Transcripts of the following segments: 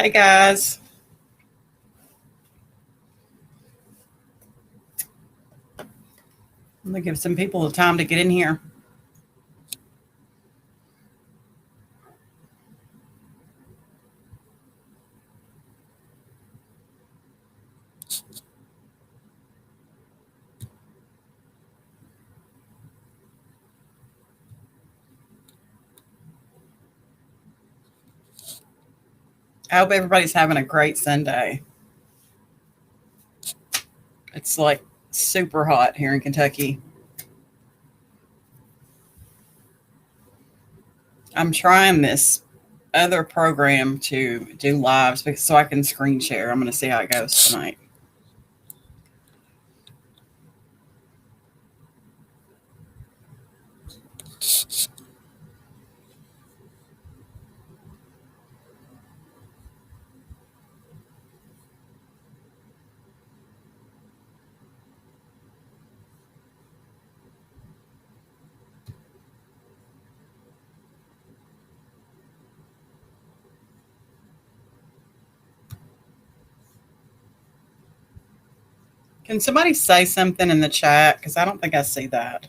Hey guys. I'm going to give some people the time to get in here. I hope everybody's having a great Sunday. It's like super hot here in Kentucky. I'm trying this other program to do lives so I can screen share. I'm going to see how it goes tonight. Can somebody say something in the chat? Because I don't think I see that.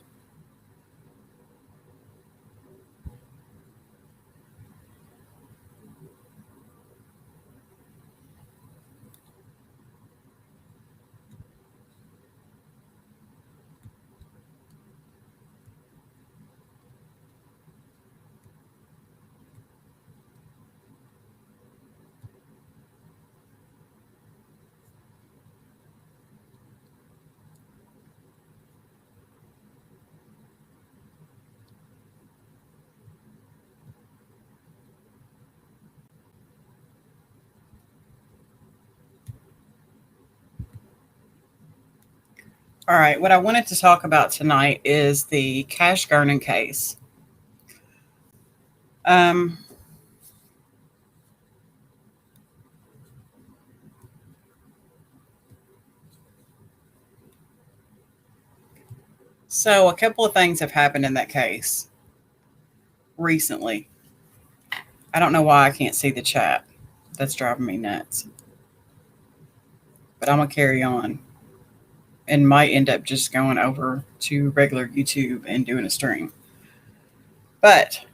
All right. What I wanted to talk about tonight is the Cash Gernon case. So a couple of things have happened in that case recently. I don't know why I can't see the chat. That's driving me nuts. But I'm going to carry on and might end up just going over to regular YouTube and doing a stream. But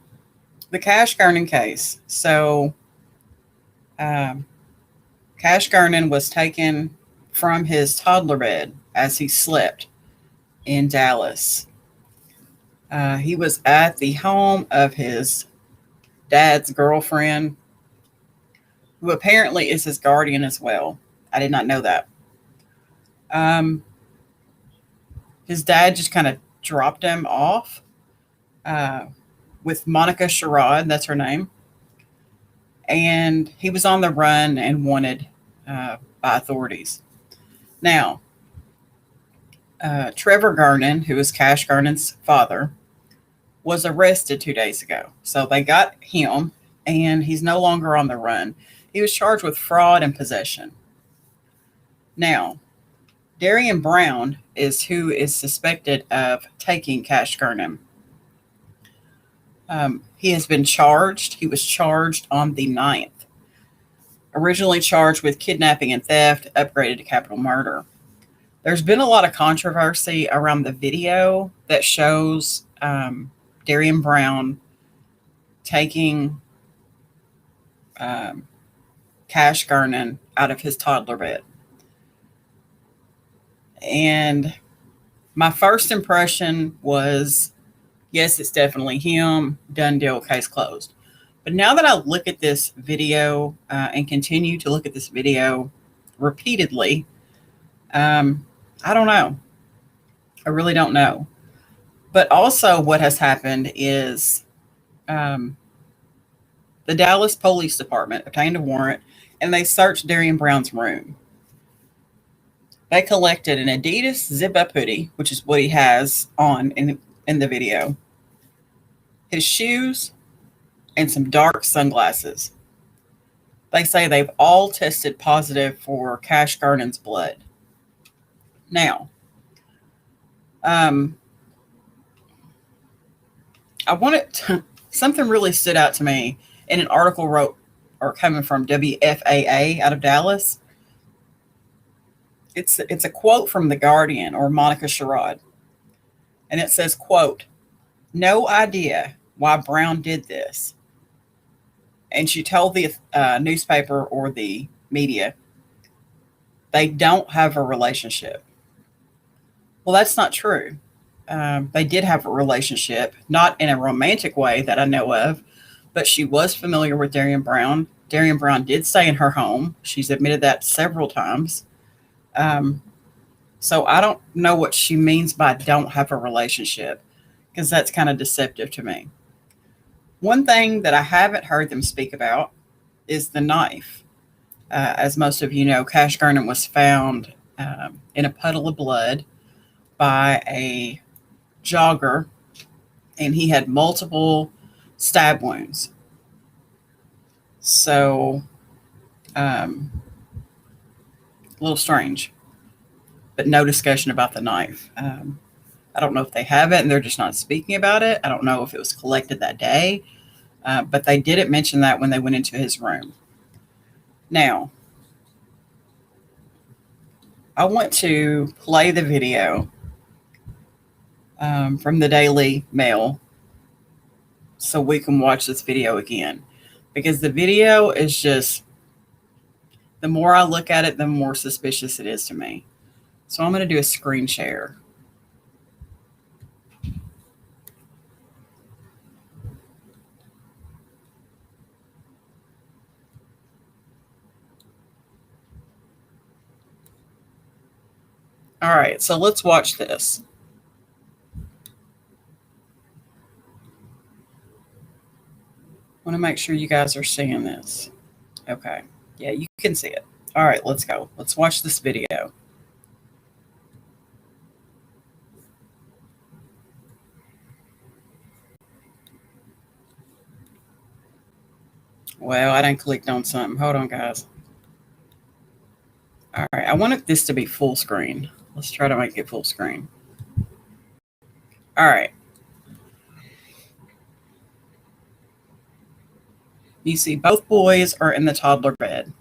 the Cash Gernon case. So Cash Gernon was taken from his toddler bed as he slept in Dallas. He was at the home of his dad's girlfriend, who apparently is his guardian as well. I did not know that. His dad just kind of dropped him off with Monica Sherrod, that's her name. And he was on the run and wanted by authorities. Now, Trevor Gernon, who is Cash Gernon's father, was arrested 2 days ago. So they got him, and he's no longer on the run. He was charged with fraud and possession. Now, Darryinn Brown is who is suspected of taking Cash Gernon. He has been charged. He was charged on the 9th. Originally charged with kidnapping and theft, upgraded to capital murder. There's been a lot of controversy around the video that shows Darryinn Brown taking Cash Gernon out of his toddler bed. And my first impression was, yes, it's definitely him. Done deal, case closed. But now that I look at this video and continue to look at this video repeatedly, I don't know. I really don't know. But also what has happened is the Dallas Police Department obtained a warrant and they searched Darryinn Brown's room. They collected an Adidas zip-up hoodie, which is what he has on in the video, his shoes, and some dark sunglasses. They say they've all tested positive for Cash Gernon's blood. Now, I wanted to, something really stood out to me in an article or coming from WFAA out of Dallas. It's a quote from The Guardian or Monica Sherrod, and it says, "quote No idea why Brown did this." And she told the newspaper or the media they don't have a relationship. Well, that's not true. They did have a relationship, not in a romantic way that I know of, but she was familiar with Darryinn Brown. Darryinn Brown did stay in her home. She's admitted that several times. Um, so I don't know what she means by don't have a relationship, because that's kind of deceptive to me. One thing that I haven't heard them speak about is the knife. As most of you know, Cash Gernon was found in a puddle of blood by a jogger, and he had multiple stab wounds. So, a little strange, but no discussion about the knife. I don't know if they have it and they're just not speaking about it. I don't know if it was collected that day, but they didn't mention that when they went into his room. Now, I want to play the video from the Daily Mail so we can watch this video again, because the video is just, the more I look at it, the more suspicious it is to me. So I'm going to do a screen share. All right, so let's watch this. I want to make sure you guys are seeing this. Okay. Yeah, you can see it. All right, let's go. Let's watch this video. Well, I didn't click on something. Hold on, guys. All right, I wanted this to be full screen. Let's try to make it full screen. All right. You see both boys are in the toddler bed.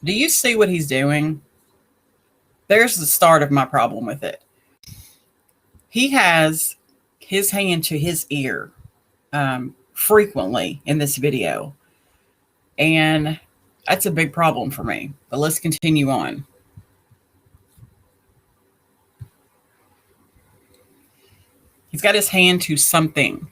Do you see what he's doing? There's the start of my problem with it. He has his hand to his ear frequently in this video, and that's a big problem for me. But let's continue on. He's got his hand to something.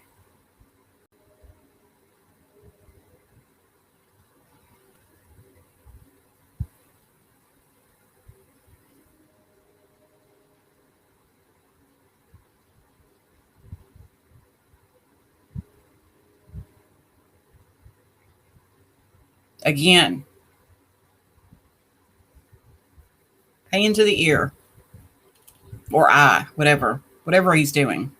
Again, hand to the ear or eye, whatever he's doing.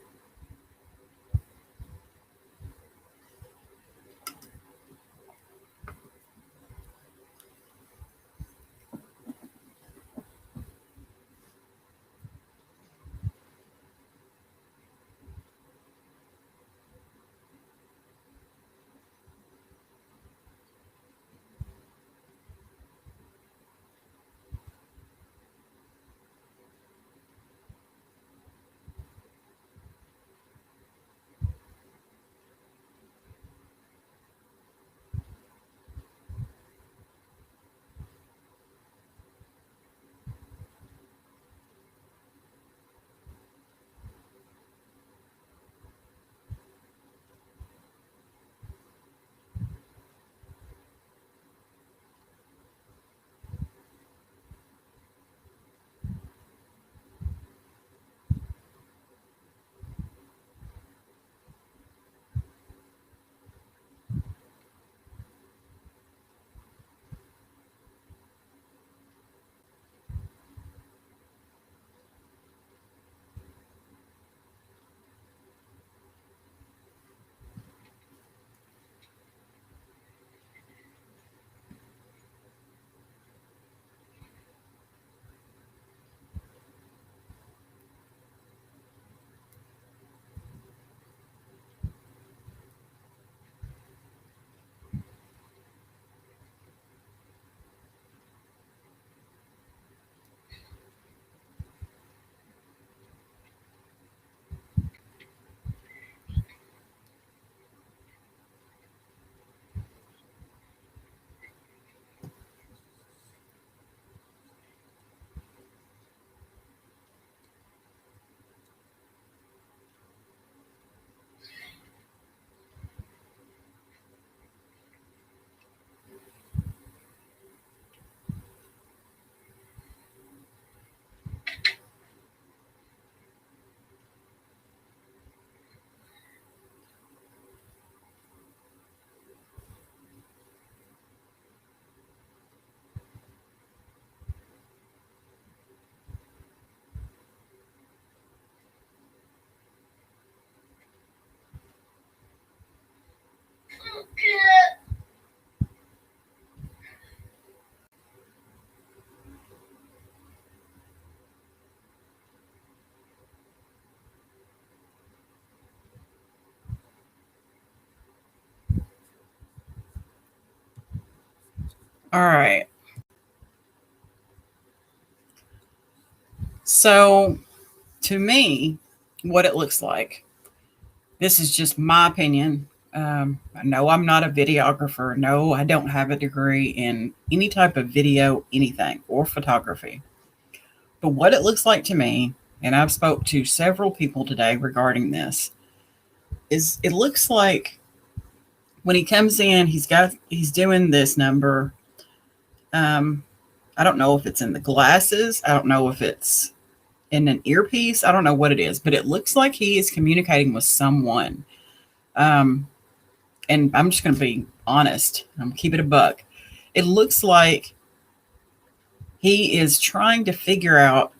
All right. So, to me, what it looks like, this is just my opinion. No, I'm not a videographer. No, I don't have a degree in any type of video, anything, or photography. But what it looks like to me, and I've spoke to several people today regarding this, is it looks like when he comes in, he's doing this number. Um, I don't know if it's in the glasses. I don't know if it's in an earpiece. I don't know what it is, but it looks like he is communicating with someone. Um, and I'm just going to be honest. I'm gonna keep it a buck. It looks like he is trying to figure out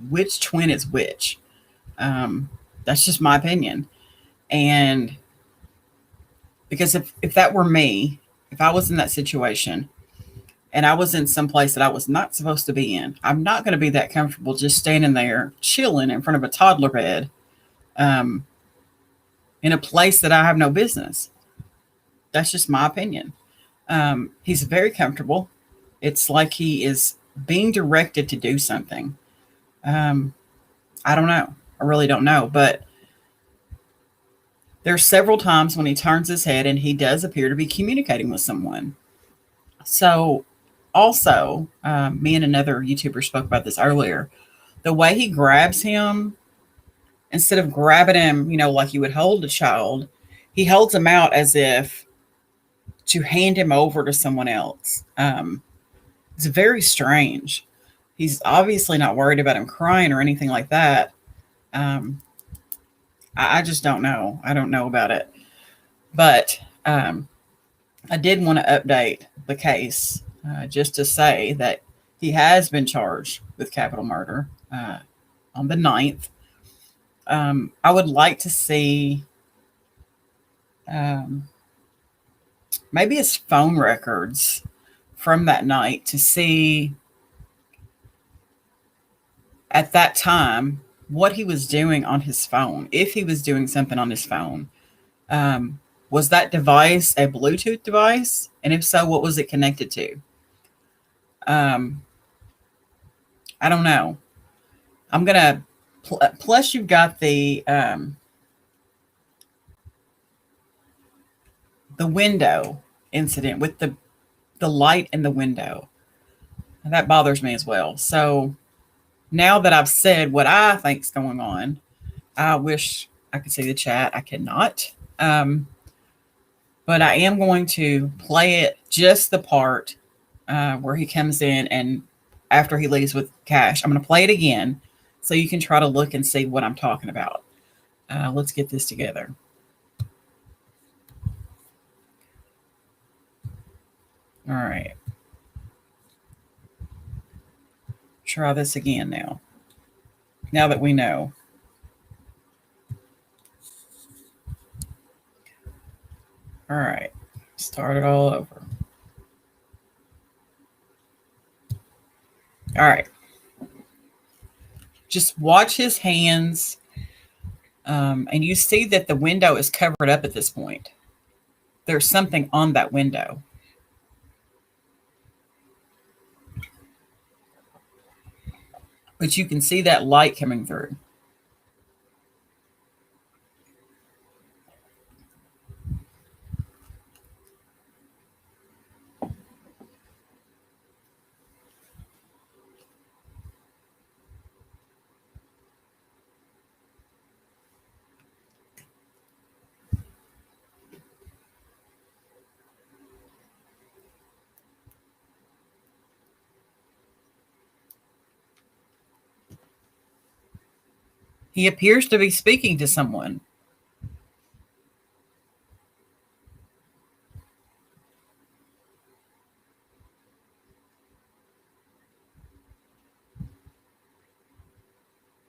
which twin is which. Um, that's just my opinion. And because if that were me, if I was in that situation and I was in some place that I was not supposed to be in, I'm not going to be that comfortable just standing there chilling in front of a toddler bed, um, in a place that I have no business. That's just my opinion. He's very comfortable. It's like he is being directed to do something. Um, I don't know. I really don't know. But there's several times when he turns his head and he does appear to be communicating with someone. So, also, me and another YouTuber spoke about this earlier. The way he grabs him, instead of grabbing him, like you would hold a child, he holds him out as if to hand him over to someone else. It's very strange. He's obviously not worried about him crying or anything like that. Um, I just don't know. I don't know about it. But I did want to update the case, just to say that he has been charged with capital murder, on the 9th. I would like to see, um, maybe his phone records from that night to see at that time what he was doing on his phone. If he was doing something on his phone, um, was that device a Bluetooth device? And if so, what was it connected to? Um, I don't know. I'm gonna. Plus, you've got the window incident with the light in the window. That bothers me as well. So now that I've said what I think's going on, I wish I could see the chat. I cannot. But I am going to play it, just the part where he comes in and after he leaves with Cash. I'm going to play it again so you can try to look and see what I'm talking about. Let's get this together. All right. Try this again now. Now that we know. All right. Start it all over. All right. Just watch his hands. And you see that the window is covered up at this point. There's something on that window. But you can see that light coming through. He appears to be speaking to someone.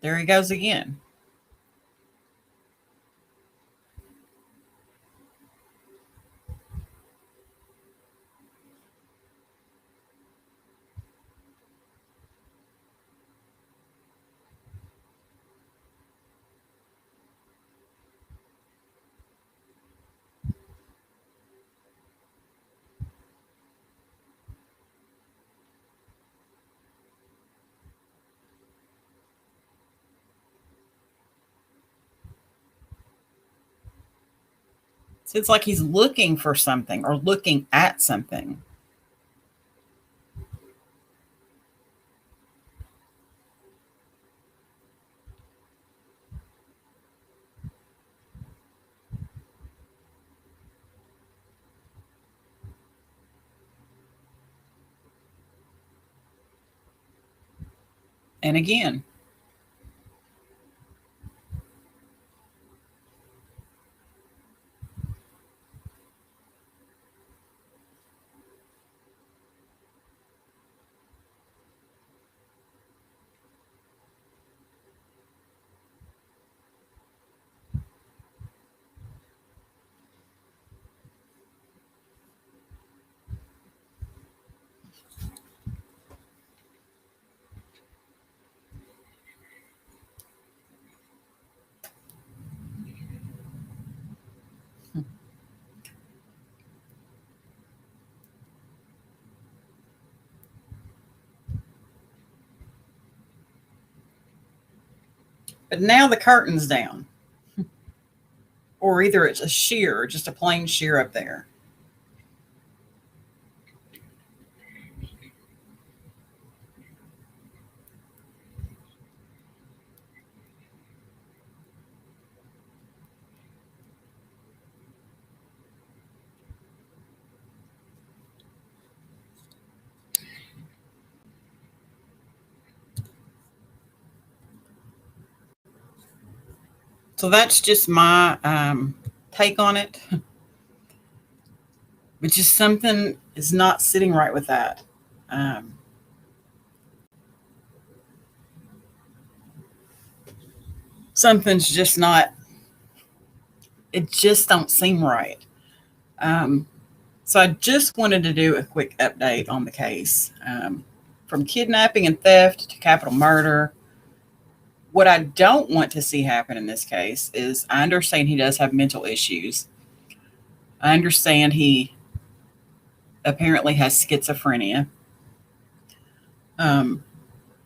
There he goes again. So it's like he's looking for something or looking at something. And again, but now the curtain's down, or either it's a sheer, just a plain sheer up there. So that's just my take on it. But just something is not sitting right with that. Um, Something's just not. It just don't seem right. Um, so I just wanted to do a quick update on the case, from kidnapping and theft to capital murder. What I don't want to see happen in this case is, I understand he does have mental issues. I understand he apparently has schizophrenia. Um,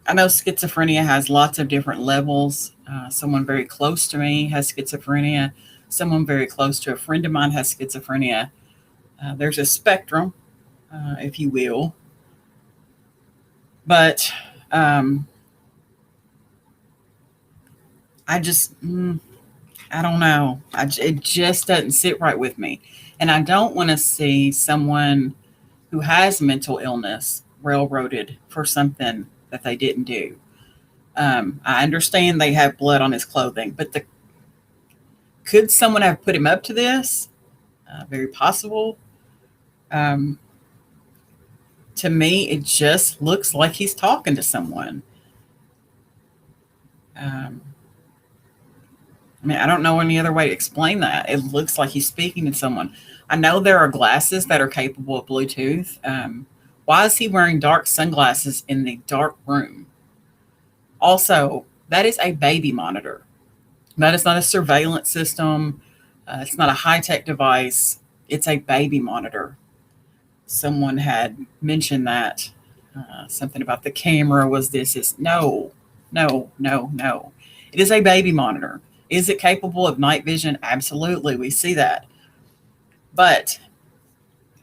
I know schizophrenia has lots of different levels. Someone very close to me has schizophrenia. Someone very close to a friend of mine has schizophrenia. There's a spectrum, if you will. But I just, I don't know. It just doesn't sit right with me. And I don't want to see someone who has mental illness railroaded for something that they didn't do. I understand they have blood on his clothing, but could someone have put him up to this? Very possible. Um, to me, it just looks like he's talking to someone. Um, I mean, I don't know any other way to explain that. It looks like he's speaking to someone. I know there are glasses that are capable of Bluetooth. Why is he wearing dark sunglasses in the dark room? Also, that is a baby monitor. That is not a surveillance system. It's not a high tech device. It's a baby monitor. Someone had mentioned that, something about the camera was this. Is no, no, no, no. It is a baby monitor. Is it capable of night vision? Absolutely. We see that. But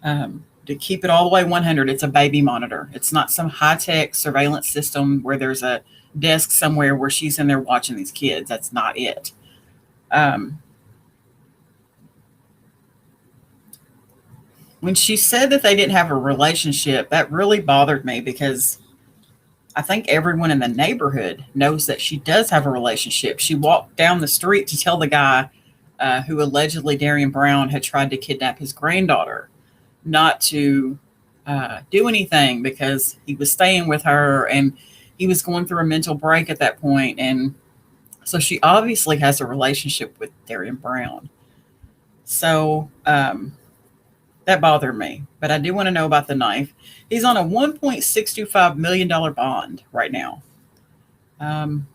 to keep it all the way 100, it's a baby monitor. It's not some high tech surveillance system where there's a desk somewhere where she's in there watching these kids. That's not it. Um, when she said that they didn't have a relationship, that really bothered me, because I think everyone in the neighborhood knows that she does have a relationship. She walked down the street to tell the guy, who allegedly Darryinn Brown had tried to kidnap his granddaughter, not to do anything, because he was staying with her and he was going through a mental break at that point. And so she obviously has a relationship with Darryinn Brown. So that bothered me. But I do want to know about the knife. He's on a $1.625 million bond right now. Um,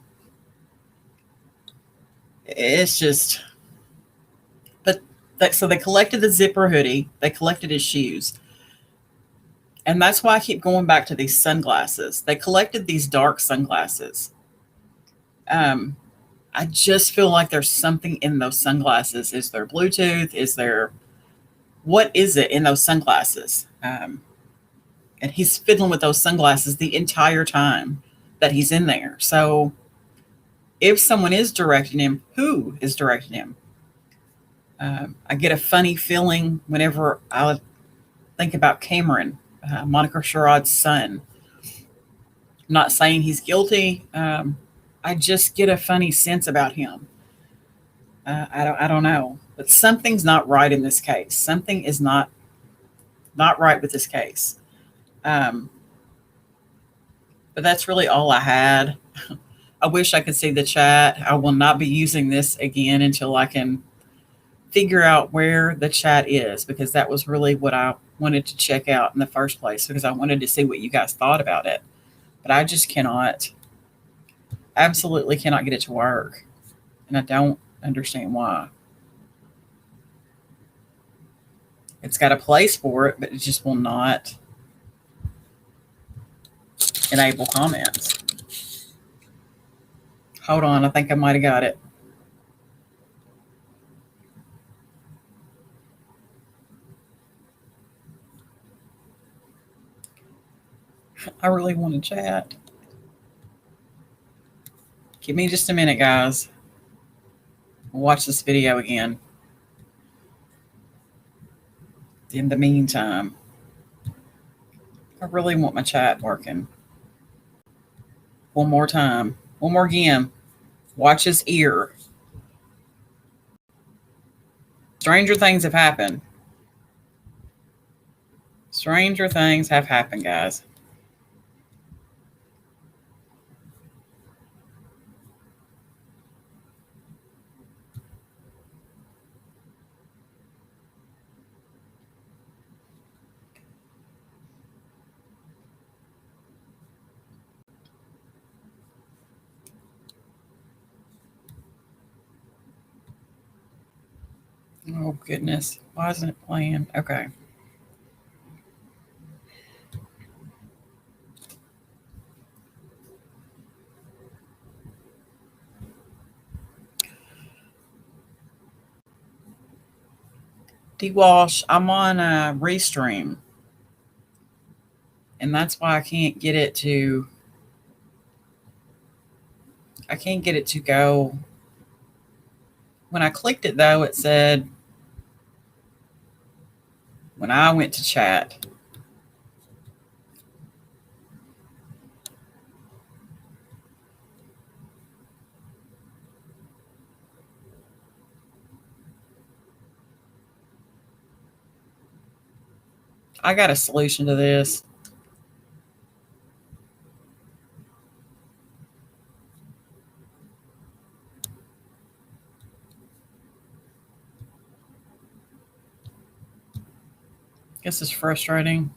it's just, but so they collected the zipper hoodie, they collected his shoes. And that's why I keep going back to these sunglasses. They collected these dark sunglasses. Um, I just feel like there's something in those sunglasses. Is there Bluetooth? Is there, what is it in those sunglasses? And he's fiddling with those sunglasses the entire time that he's in there. So if someone is directing him, who is directing him? I get a funny feeling whenever I think about Cameron, Monica Sherrod's son. I'm not saying he's guilty. I just get a funny sense about him. I don't know, but something's not right in this case. Something is not right with this case. Um, but that's really all I had. I wish I could see the chat. I will not be using this again until I can figure out where the chat is, because that was really what I wanted to check out in the first place, because I wanted to see what you guys thought about it. But I just cannot, absolutely cannot get it to work. And I don't understand why. It's got a place for it, but it just will not enable comments. Hold on, I think I might have got it. I really want to chat. Give me just a minute, guys. We'll watch this video again. In the meantime, I really want my chat working. One more time. One more again. Watch his ear. Stranger things have happened. Stranger things have happened, guys. Oh, goodness. Why isn't it playing? Okay. D-Wash, I'm on a Restream. And that's why I can't get it to go. When I clicked it, though, it said, when I went to chat, I got a solution to this. This is frustrating.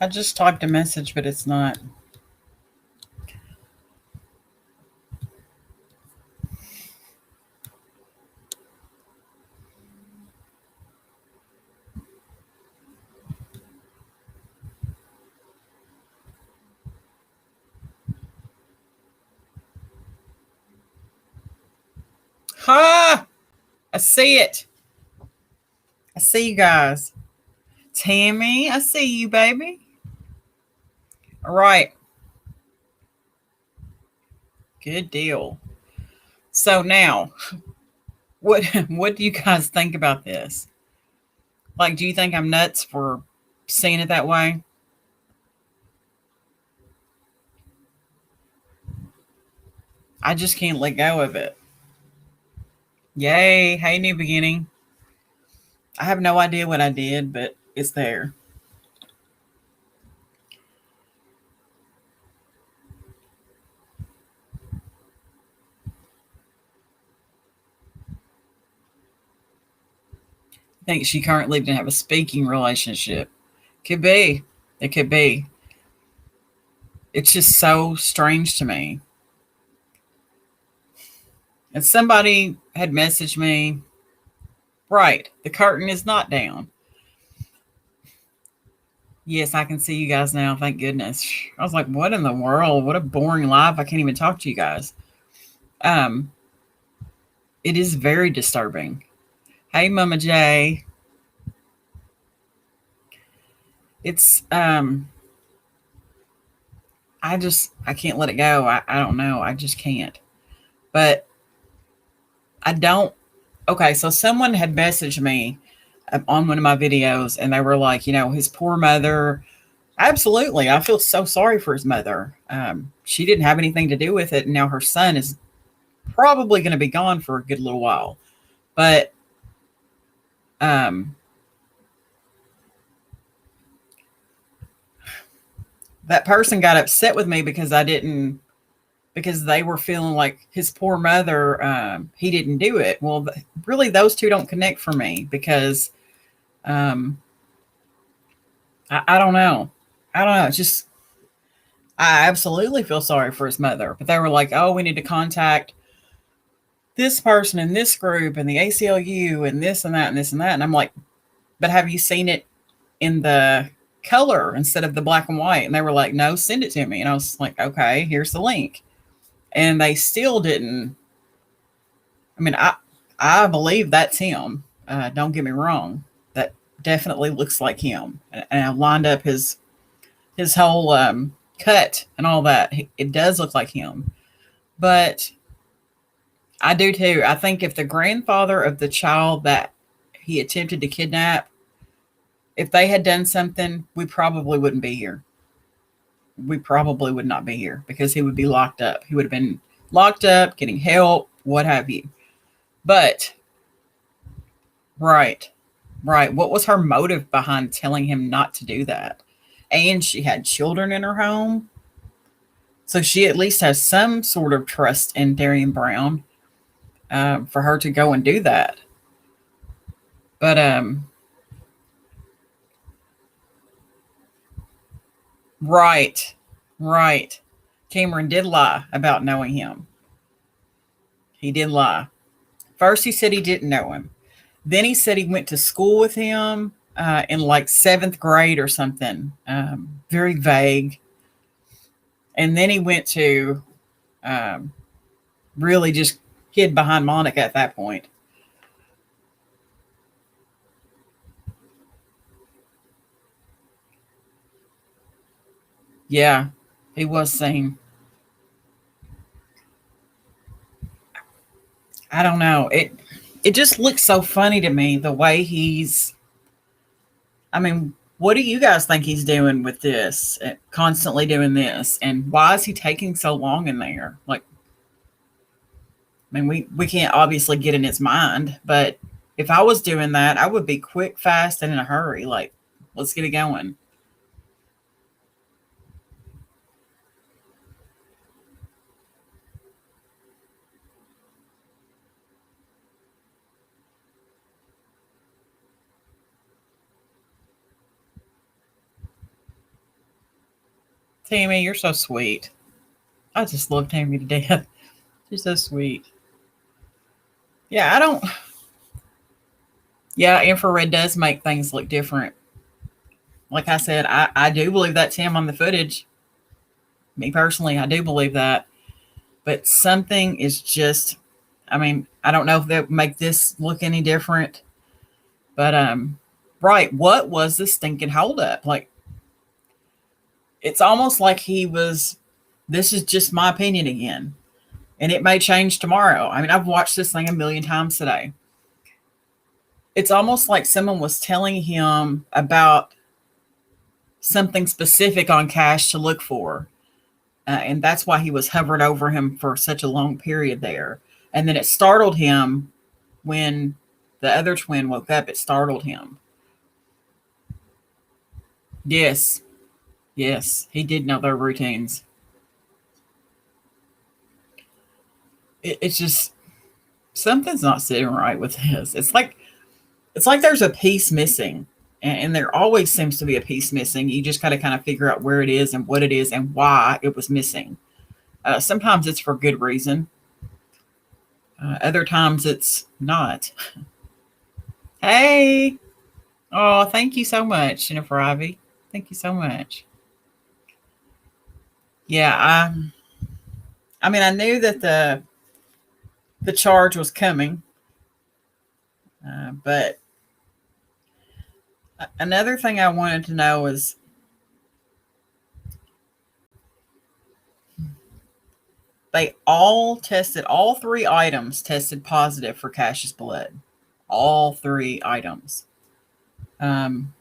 I just typed a message, but it's not. Ha! I see it. I see you guys. Tammy, I see you, baby. All right. Good deal. So now, what do you guys think about this? Like, do you think I'm nuts for seeing it that way? I just can't let go of it. Yay. Hey, new beginning. I have no idea what I did, but it's there. I think she currently didn't have a speaking relationship. Could be. It could be. It's just so strange to me. And somebody had messaged me, right, the curtain is not down. Yes, I can see you guys now. Thank goodness. I was like, what in the world? What a boring life. I can't even talk to you guys. Um, it is very disturbing. Hey, Mama J. It's I can't let it go. I don't know. I just can't. But I don't. Okay, so someone had messaged me on one of my videos, and they were like, his poor mother. Absolutely, I feel so sorry for his mother. She didn't have anything to do with it, and now her son is probably going to be gone for a good little while. But that person got upset with me because because they were feeling like his poor mother, he didn't do it. Well, really, those two don't connect for me because I don't know. I don't know. It's just, I absolutely feel sorry for his mother. But they were like, oh, we need to contact this person in this group and the ACLU and this and that and this and that. And I'm like, but have you seen it in the color instead of the black and white? And they were like, no, send it to me. And I was like, okay, here's the link. And they still didn't. I mean, I believe that's him. Don't get me wrong. That definitely looks like him. And I lined up his whole cut and all that. It does look like him. But I do too. I think if the grandfather of the child that he attempted to kidnap, if they had done something, we probably wouldn't be here. We probably would not be here because he would be locked up. He would have been locked up, getting help, what have you. But, right. What was her motive behind telling him not to do that? And she had children in her home. So she at least has some sort of trust in Darryinn Brown for her to go and do that. But, right. Cameron did lie about knowing him. He did lie. First, he said he didn't know him. Then he said he went to school with him in like 7th grade or something. Very vague. And then he went to really just hid behind Monica at that point. Yeah, he was seen. I don't know. It just looks so funny to me the way he's. I mean, what do you guys think he's doing with this? Constantly doing this, and why is he taking so long in there? Like, I mean, we can't obviously get in his mind, but if I was doing that, I would be quick, fast, and in a hurry. Like, let's get it going. Tammy, you're so sweet. I just love Tammy to death. She's so sweet. Yeah, I don't. Yeah, infrared does make things look different. Like I said, I do believe that's him on the footage. Me personally, I do believe that. But something is just, I mean, I don't know if that would make this look any different. But right, what was the stinking holdup? Like, it's almost like he was, this is just my opinion again. And it may change tomorrow. I mean, I've watched this thing a million times today. It's almost like someone was telling him about something specific on Cash to look for. And that's why he was hovered over him for such a long period there. And then it startled him when the other twin woke up. It startled him. Yes. Yes. He did know their routines. It's just something's not sitting right with this. It's like there's a piece missing. And there always seems to be a piece missing. You just got to kind of figure out where it is and what it is and why it was missing. Sometimes it's for good reason. Other times it's not. Hey. Oh, thank you so much, Jennifer Ivy. Thank you so much. Yeah, I mean, I knew that the charge was coming, but another thing I wanted to know is they all three items tested positive for Cash's blood. All three items. Even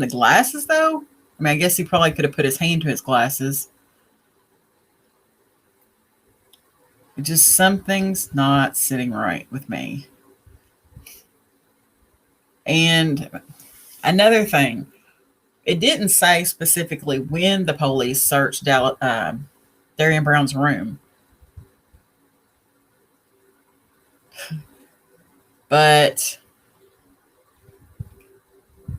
the glasses, though. I mean, I guess he probably could have put his hand to his glasses. It just something's not sitting right with me. And another thing, it didn't say specifically when the police searched Darryinn Brown's room. But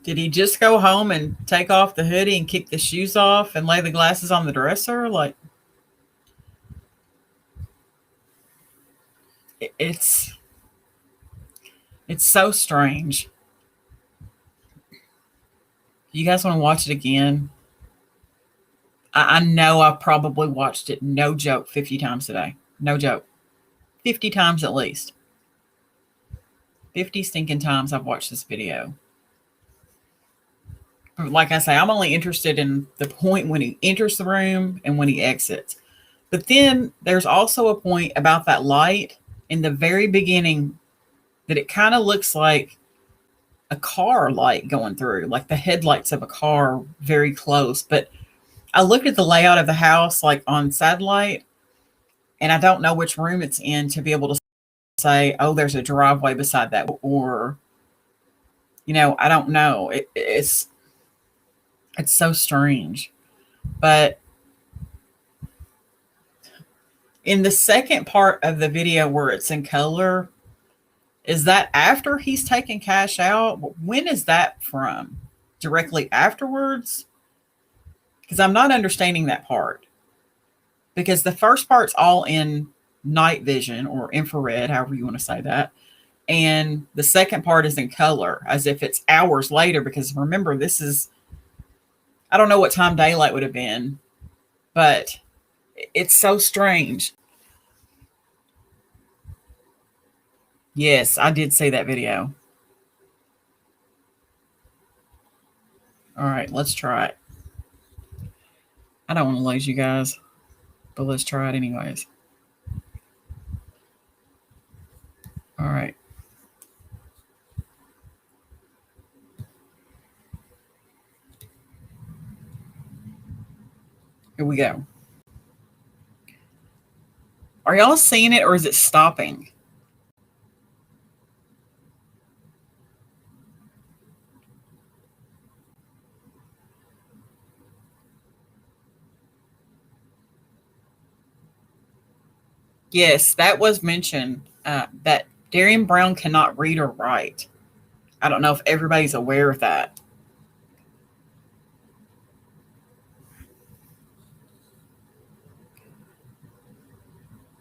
did he just go home and take off the hoodie and kick the shoes off and lay the glasses on the dresser? Like, it's so strange. You guys want to watch it again? I know I've probably watched it, no joke, 50 times today. No joke. 50 times at least. 50 stinking times I've watched this video. But like I say, I'm only interested in the point when he enters the room and when he exits. But then there's also a point about that light in the very beginning that it kind of looks like a car light going through, like the headlights of a car very close. But I looked at the layout of the house like on satellite, and I don't know which room it's in to be able to say, oh, there's a driveway beside that, or, I don't know. It's so strange. But in the second part of the video where it's in color, is that after he's taken Cash out? When is that from? Directly afterwards? Because I'm not understanding that part. Because the first part's all in night vision or infrared, however you want to say that. And the second part is in color, as if it's hours later. Because remember, I don't know what time daylight would have been, but it's so strange. Yes, I did see that video. All right, let's try it. I don't want to lose you guys, but let's try it anyways. All right. Here we go. Are y'all seeing it, or is it stopping? Yes, that was mentioned, that Darryinn Brown cannot read or write. I don't know if everybody's aware of that.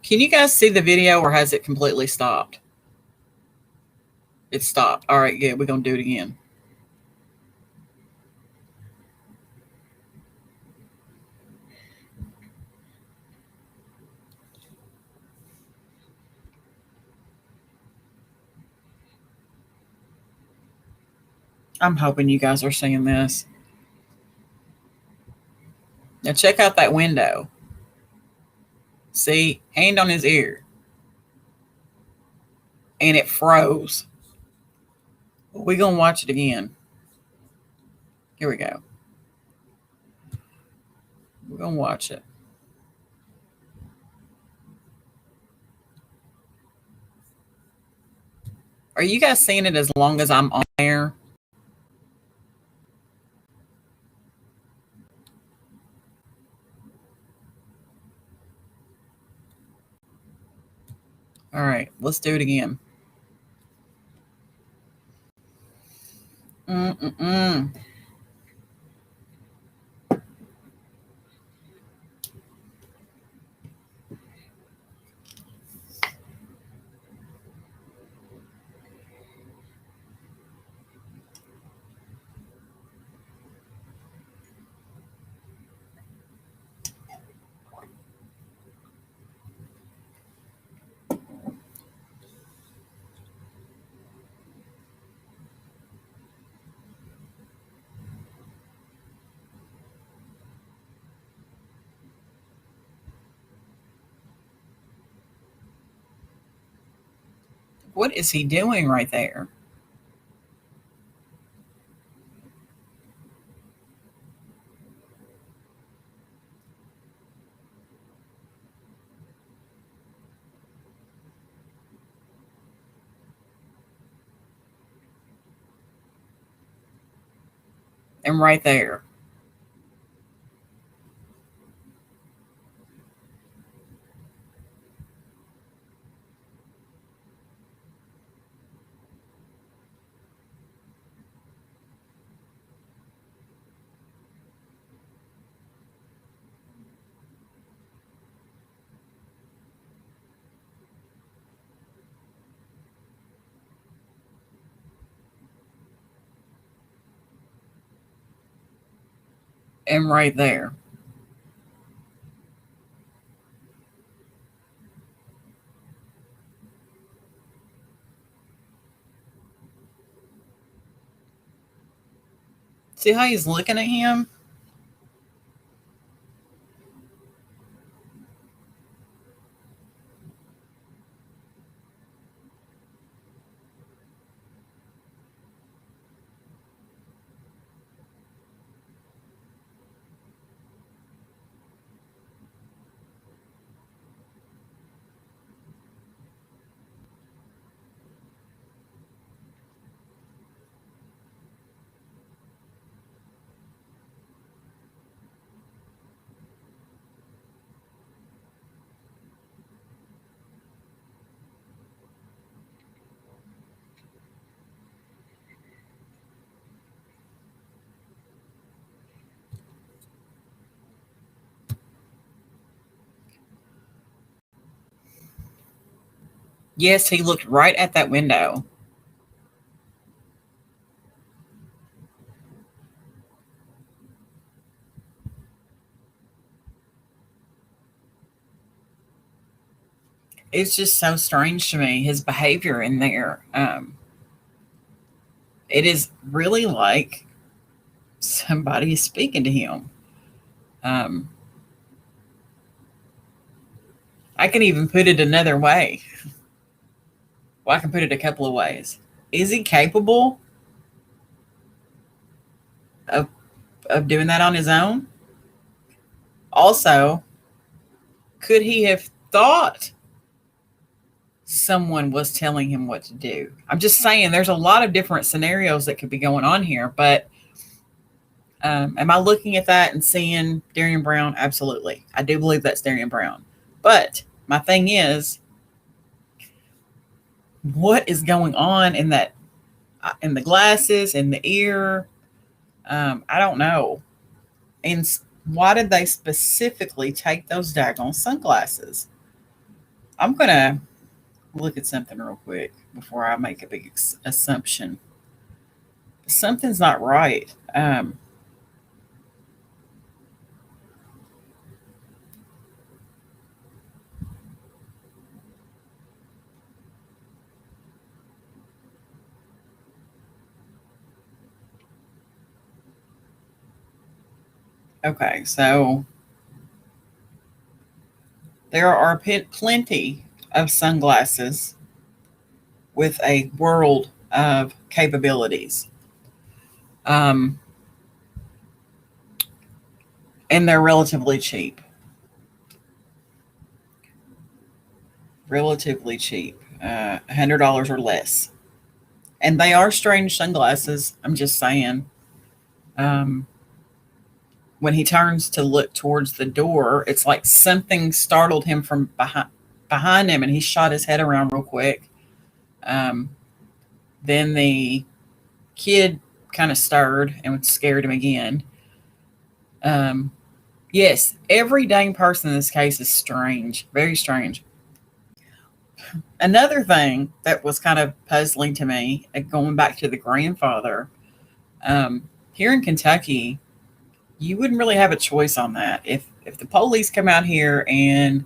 Can you guys see the video, or has it completely stopped? It stopped. All right, good. We're going to do it again. I'm hoping you guys are seeing this. Now check out that window. See, hand on his ear. And it froze. We're going to watch it again. Here we go. We're going to watch it. Are you guys seeing it as long as I'm on there? All right, let's do it again. Mm-mm-mm. What is he doing right there? And right there. And right there. See how he's looking at him? Yes, he looked right at that window. It's just so strange to me, his behavior in there. It is really like somebody is speaking to him. Um, I can even put it another way. Well, I can put it a couple of ways. Is he capable of, of doing that on his own? Also, could he have thought someone was telling him what to do? I'm just saying there's a lot of different scenarios that could be going on here, but am I looking at that and seeing Darryinn Brown? Absolutely. I do believe that's Darryinn Brown. But my thing is, what is going on in that, in the glasses, in the ear? I don't know. And why did they specifically take those daggone sunglasses? I'm going to look at something real quick before I make a big assumption. Something's not right. Okay, so there are plenty of sunglasses with a world of capabilities. Um, and they're relatively cheap. Relatively cheap, $100 or less. And they are strange sunglasses. I'm just saying. Um, when he turns to look towards the door, it's like something startled him from behind him, and he shot his head around real quick. Um, then the kid kind of stirred and scared him again. Yes, every dang person in this case is strange, very strange. Another thing that was kind of puzzling to me, going back to the grandfather, here in Kentucky, you wouldn't really have a choice on that. If the police come out here and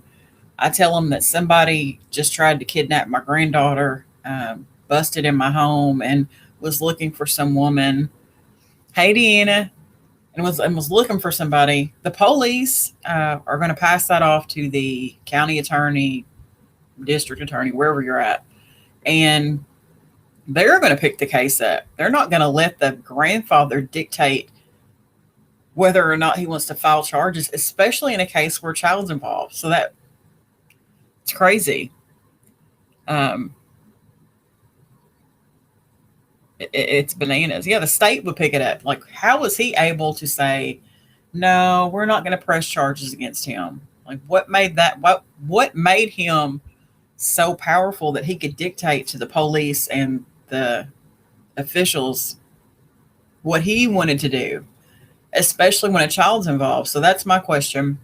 I tell them that somebody just tried to kidnap my granddaughter, busted in my home, and was looking for some woman, hey Deanna, and was looking for somebody, the police are going to pass that off to the county attorney, district attorney, wherever you're at, and they're going to pick the case up. They're not going to let the grandfather dictate whether or not he wants to file charges, especially in a case where a child's involved. So that it's crazy. It's bananas. Yeah, the state would pick it up. Like, how was he able to say, no, we're not going to press charges against him? Like, what made that? What made him so powerful that he could dictate to the police and the officials what he wanted to do, especially when a child's involved? So that's my question.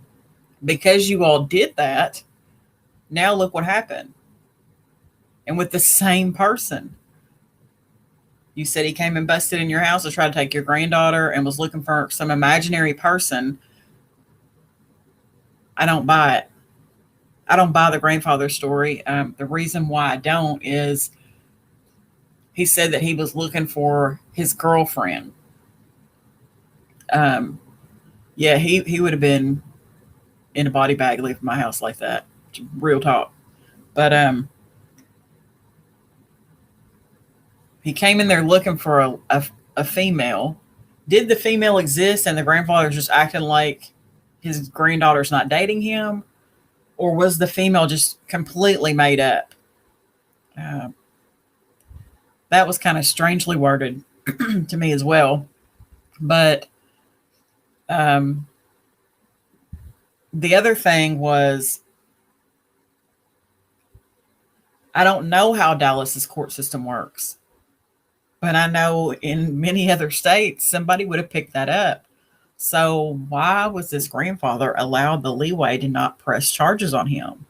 Because you all did that, now look what happened. And with the same person. You said he came and busted in your house to try to take your granddaughter and was looking for some imaginary person. I don't buy it. I don't buy the grandfather story. The reason why I don't is he said that he was looking for his girlfriend. Yeah, he would have been in a body bag leaving my house like that. Real talk. But he came in there looking for a female. Did the female exist and the grandfather's just acting like his granddaughter's not dating him? Or was the female just completely made up? That was kind of strangely worded to me as well. But the other thing was, I don't know how Dallas's court system works. But I know in many other states, somebody would have picked that up. So why was this grandfather allowed the leeway to not press charges on him?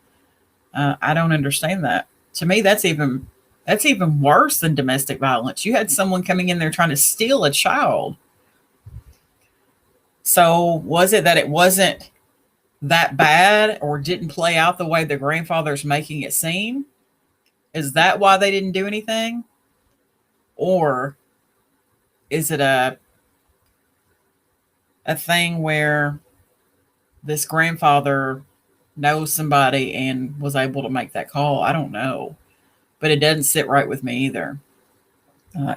I don't understand that. To me, that's even worse than domestic violence. You had someone coming in there trying to steal a child. So was it that it wasn't that bad or didn't play out the way the grandfather's making it seem? Is that why they didn't do anything? Or is it a thing where this grandfather knows somebody and was able to make that call? I don't know. But it doesn't sit right with me either.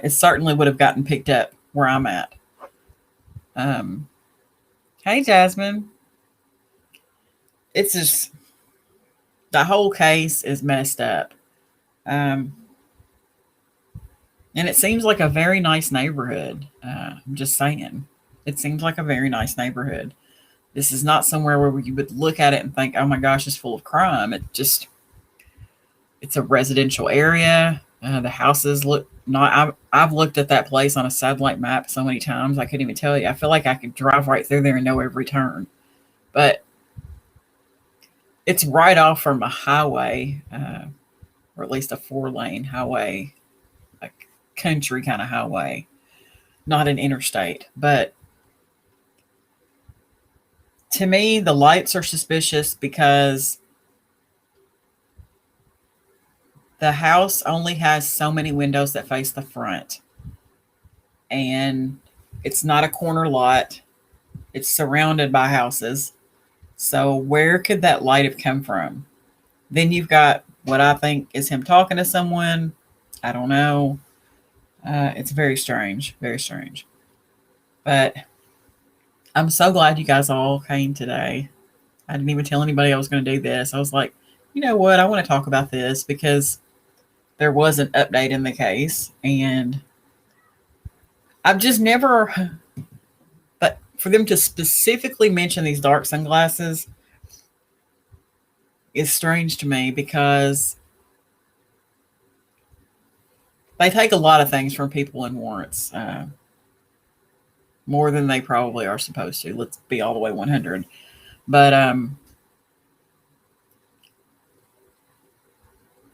It certainly would have gotten picked up where I'm at. Hey, Jasmine. It's just, the whole case is messed up. And it seems like a very nice neighborhood. I'm just saying. It seems like a very nice neighborhood. This is not somewhere where you would look at it and think, oh my gosh, it's full of crime. It's a residential area. The houses look not, I've looked at that place on a satellite map so many times, I couldn't even tell you. I feel like I could drive right through there and know every turn. But it's right off from a highway, or at least a 4-lane highway, a country kind of highway, not an interstate. But to me, the lights are suspicious because the house only has so many windows that face the front. And it's not a corner lot. It's surrounded by houses. So where could that light have come from? Then you've got what I think is him talking to someone. I don't know. It's very strange, very strange. But I'm so glad you guys all came today. I didn't even tell anybody I was going to do this. I was like, you know what? I want to talk about this because there was an update in the case, and I've just never, but for them to specifically mention these dark sunglasses is strange to me because they take a lot of things from people in warrants, more than they probably are supposed to. Let's be all the way 100. But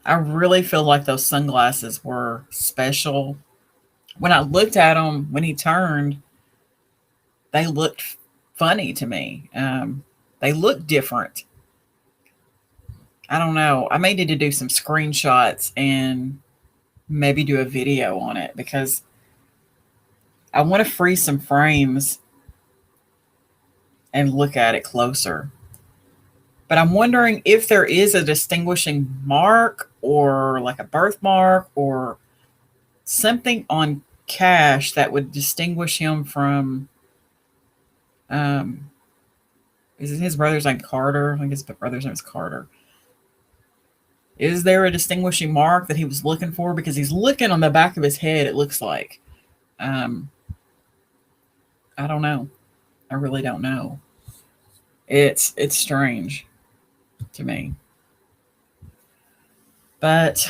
I really feel like those sunglasses were special. When I looked at them when he turned, they looked funny to me. They looked different. I don't know. I may need to do some screenshots and maybe do a video on it because I want to freeze some frames and look at it closer. But I'm wondering if there is a distinguishing mark or like a birthmark or something on Cash that would distinguish him from is it his brother's name Carter? I think his brother's name is Carter. Is there a distinguishing mark that he was looking for? Because he's looking on the back of his head, it looks like. I don't know. I really don't know. It's strange to me. But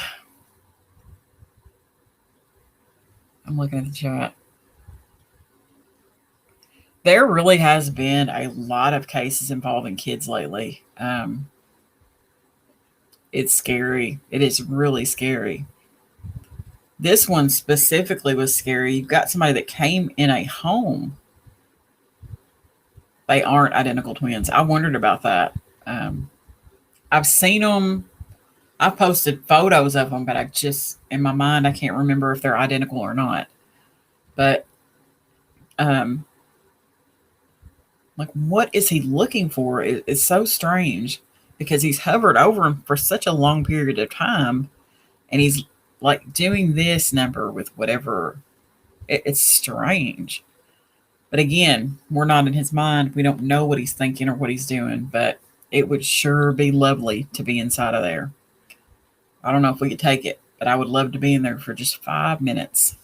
I'm looking at the chat. There really has been a lot of cases involving kids lately. It's scary. It is really scary. This one specifically was scary. You've got somebody that came in a home. They aren't identical twins. I wondered about that. I've seen them. I've posted photos of them, but I just, in my mind, I can't remember if they're identical or not. But, like, what is he looking for? It's so strange because he's hovered over him for such a long period of time, and he's like doing this number with whatever. It's strange. But again, we're not in his mind. We don't know what he's thinking or what he's doing, but it would sure be lovely to be inside of there. I don't know if we could take it, but I would love to be in there for just 5 minutes.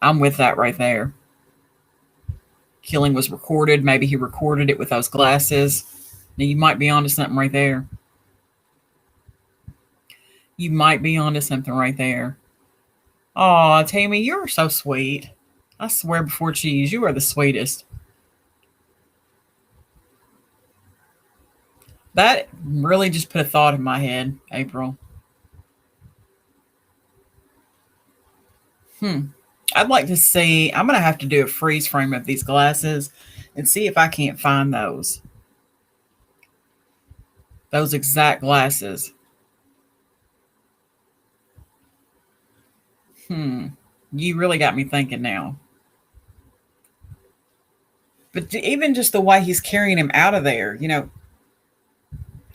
I'm with that right there. Killing was recorded. Maybe he recorded it with those glasses. Now, you might be onto something right there. You might be onto something right there. Aw, Tammy, you're so sweet. I swear before cheese, you are the sweetest. That really just put a thought in my head, April. I'd like to see, I'm going to have to do a freeze frame of these glasses and see if I can't find those. Those exact glasses. You really got me thinking now. But even just the way he's carrying him out of there,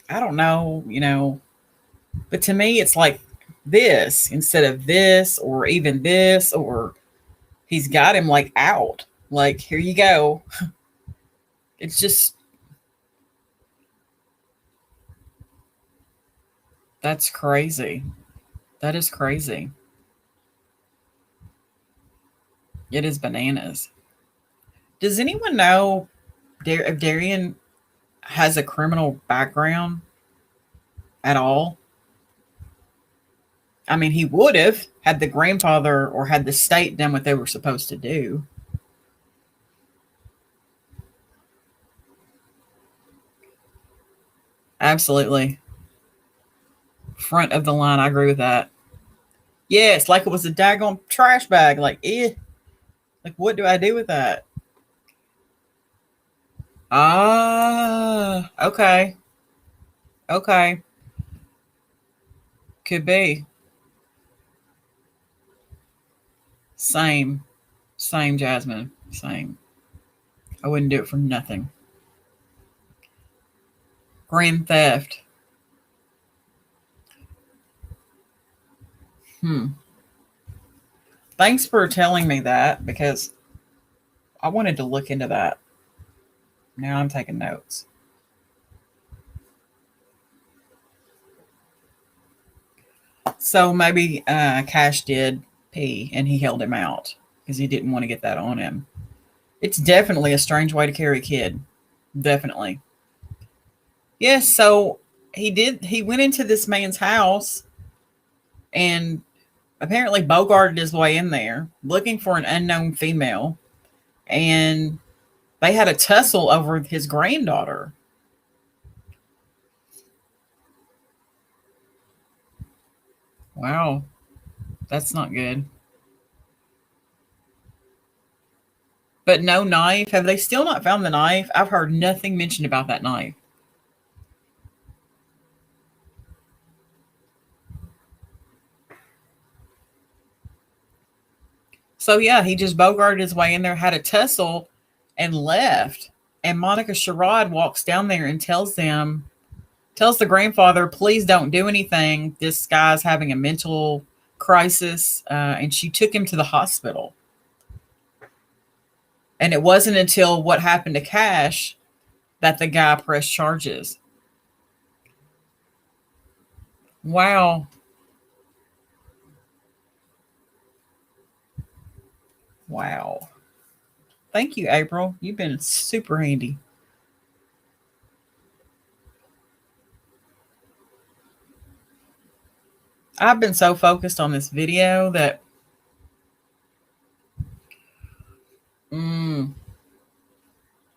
I don't know, but to me, it's like this instead of this, or even this, or he's got him like out. Like, here you go. It's just, that's crazy. That is crazy. It is bananas. Does anyone know if Darryinn has a criminal background at all? I mean, he would have had the grandfather or had the state done what they were supposed to do. Absolutely. Front of the line. I agree with that. Yeah, it's like it was a daggone trash bag. Like, like, what do I do with that? Ah, okay. Okay. Could be. Same. Same, Jasmine. Same. I wouldn't do it for nothing. Grand theft. Thanks for telling me that because I wanted to look into that. Now I'm taking notes. So maybe Cash did pee and he held him out because he didn't want to get that on him. It's definitely a strange way to carry a kid. Definitely. Yes, so he went into this man's house and apparently bogarted his way in there looking for an unknown female, and they had a tussle over his granddaughter. Wow, that's not good. But no knife. Have they still not found the knife? I've heard nothing mentioned about that knife. So yeah, he just bogarted his way in there, had a tussle, and left. And Monica Sherrod walks down there and tells the grandfather, please don't do anything. This guy's having a mental crisis. And she took him to the hospital. And it wasn't until what happened to Cash that the guy pressed charges. Wow. Wow. Thank you, April. You've been super handy. I've been so focused on this video that mm,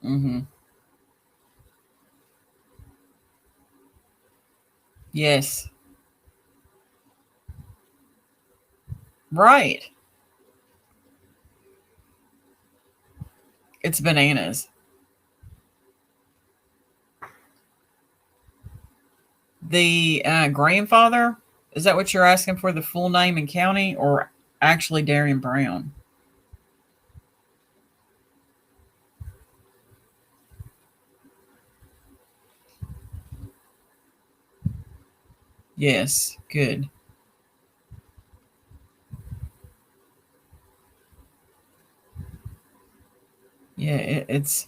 mm-hmm. Yes. Right. It's bananas. The grandfather, is that what you're asking for, the full name and county, or actually Darryinn Brown? Yes. Good. Yeah, it's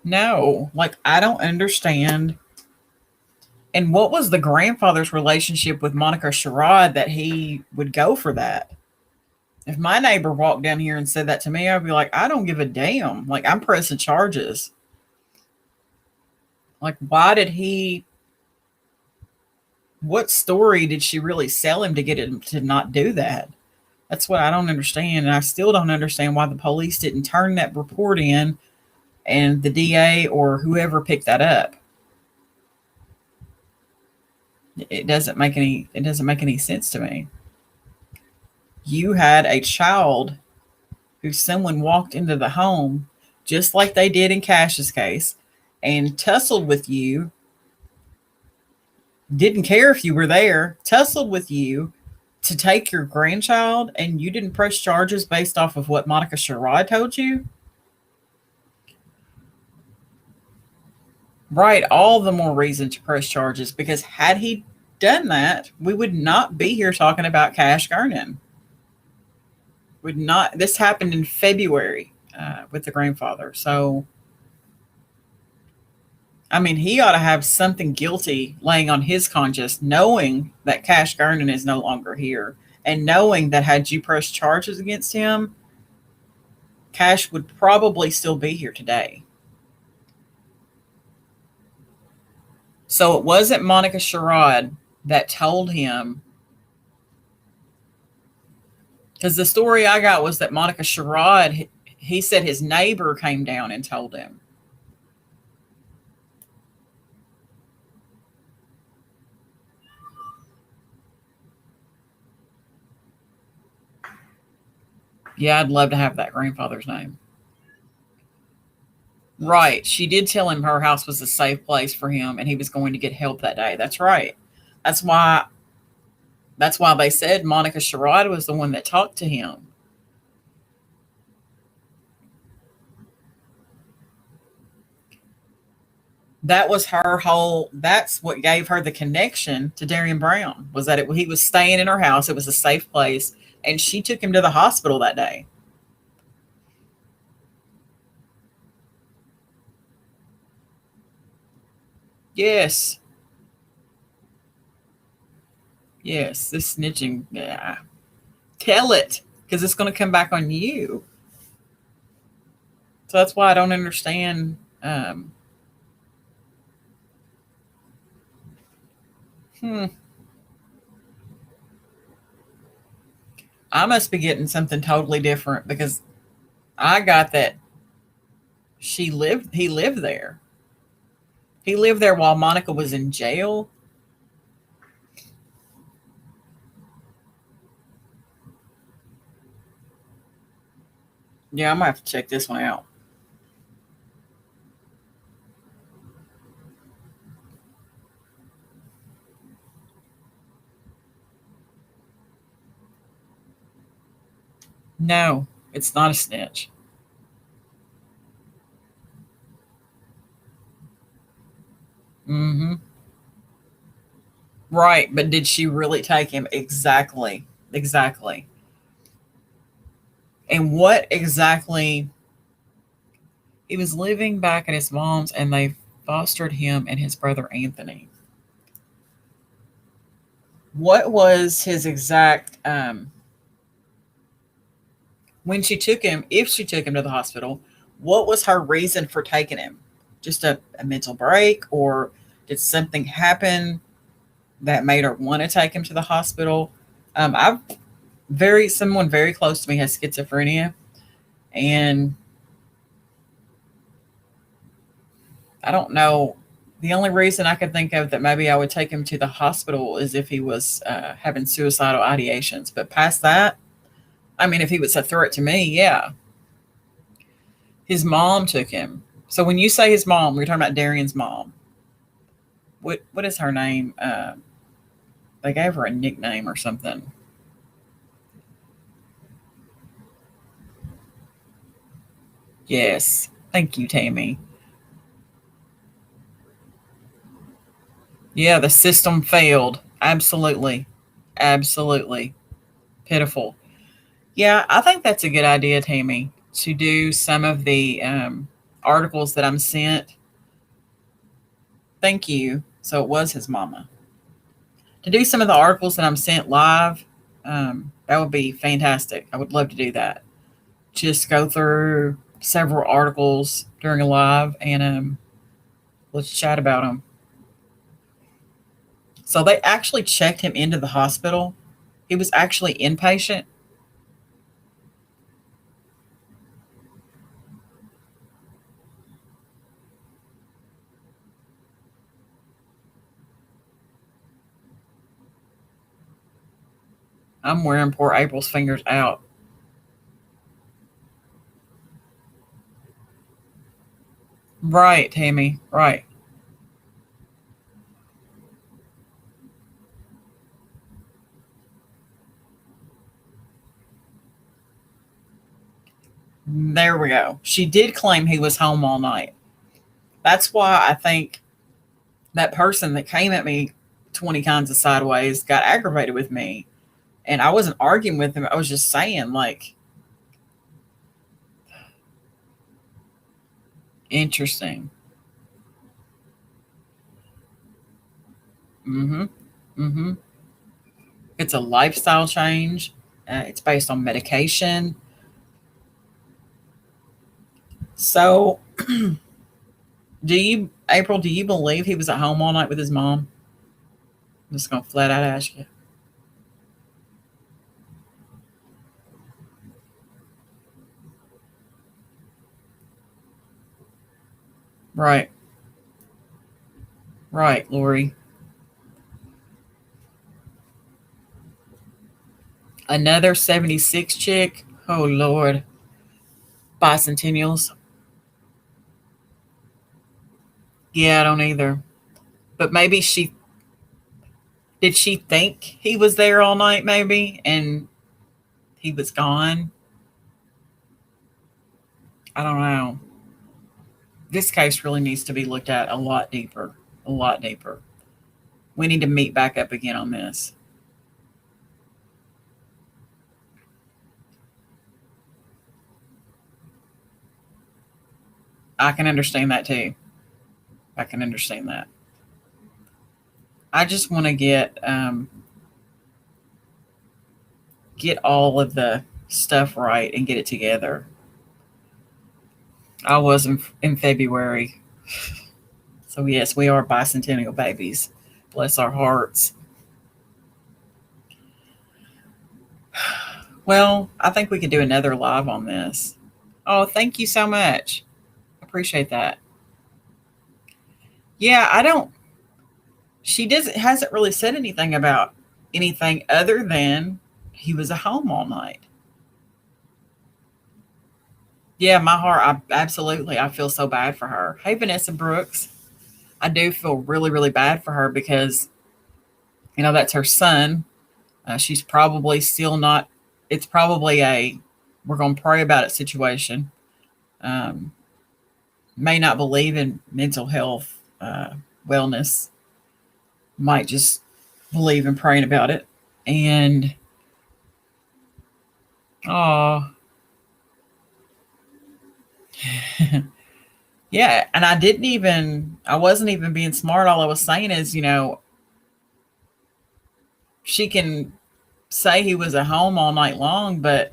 no, like I don't understand. And what was the grandfather's relationship with Monica Sherrod that he would go for that? If my neighbor walked down here and said that to me, I'd be like, I don't give a damn. Like, I'm pressing charges. Like, why did he, what story did she really sell him to get him to not do that? That's what I don't understand. And I still don't understand why the police didn't turn that report in and the DA or whoever picked that up. It doesn't make any sense to me. You had a child who someone walked into the home just like they did in Cash's case and tussled with you, didn't care if you were there, tussled with you to take your grandchild, and you didn't press charges based off of what Monica Sherrod told you? Right, all the more reason to press charges, because had he done that, we would not be here talking about Cash Gernon. Would not. This happened in February with the grandfather. So, I mean, he ought to have something guilty laying on his conscience, knowing that Cash Gernon is no longer here, and knowing that had you pressed charges against him, Cash would probably still be here today. So it wasn't Monica Sherrod that told him, because the story I got was that Monica Sherrod, he said his neighbor came down and told him. Yeah, I'd love to have that grandfather's name. Right. She did tell him her house was a safe place for him and he was going to get help that day. That's right. That's why that's why they said Monica Sherrod was the one that talked to him. That was her whole, that's what gave her the connection to Darryinn Brown, was that he was staying in her house. It was a safe place. And she took him to the hospital that day. Yes. Yes. This snitching. Yeah. Tell it, because it's going to come back on you. So that's why I don't understand. Hmm, I must be getting something totally different, because I got that he lived there. He lived there while Monica was in jail. Yeah, I'm gonna have to check this one out. No, it's not a snitch. Hmm. Right, but did she really take him? Exactly. Exactly. And what exactly? He was living back at his mom's, and they fostered him and his brother Anthony. What was his exact when she took him, if she took him to the hospital, what was her reason for taking him? Just a mental break, or did something happen that made her want to take him to the hospital? I've someone very close to me has schizophrenia, and I don't know. The only reason I could think of that maybe I would take him to the hospital is if he was having suicidal ideations. But past that, I mean, if he was a threat to me, yeah. His mom took him. So when you say his mom, we're talking about Darrynn's mom. What is her name? They gave her a nickname or something. Yes. Thank you, Tammy. Yeah, the system failed. Absolutely. Absolutely. Pitiful. Yeah, I think that's a good idea, Tammy, to do some of the articles that I'm sent. Thank you. So it was his mama. To do some of the articles that I'm sent live, that would be fantastic. I would love to do that. Just go through several articles during a live, and let's chat about them. So they actually checked him into the hospital. He was actually inpatient. I'm wearing poor April's fingers out. Right, Tammy. Right. There we go. She did claim he was home all night. That's why I think that person that came at me 20 kinds of sideways got aggravated with me. And I wasn't arguing with him. I was just saying, like, interesting. Mm-hmm. Mm-hmm. It's a lifestyle change. It's based on medication. So, April, do you believe he was at home all night with his mom? I'm just going to flat out ask you. Right. Right, Lori. Another 76 chick. Oh, Lord. Bicentennials. Yeah, I don't either. But maybe did she think he was there all night, maybe, and he was gone? I don't know. This case really needs to be looked at a lot deeper, a lot deeper. We need to meet back up again on this. I can understand that too. I can understand that. I just want to get all of the stuff right and get it together. I was in February. So, yes, we are bicentennial babies. Bless our hearts. Well, I think we could do another live on this. Oh, thank you so much. Appreciate that. Yeah, I don't, she doesn't, hasn't really said anything about anything other than he was at home all night. Yeah, my heart, I feel so bad for her. Hey, Vanessa Brooks. I do feel really, really bad for her because, that's her son. She's probably still not, it's probably we're going to pray about it situation. Um, may not believe in mental health, wellness, might just believe in praying about it. And, oh, yeah. And I wasn't even being smart. All I was saying is, she can say he was at home all night long, but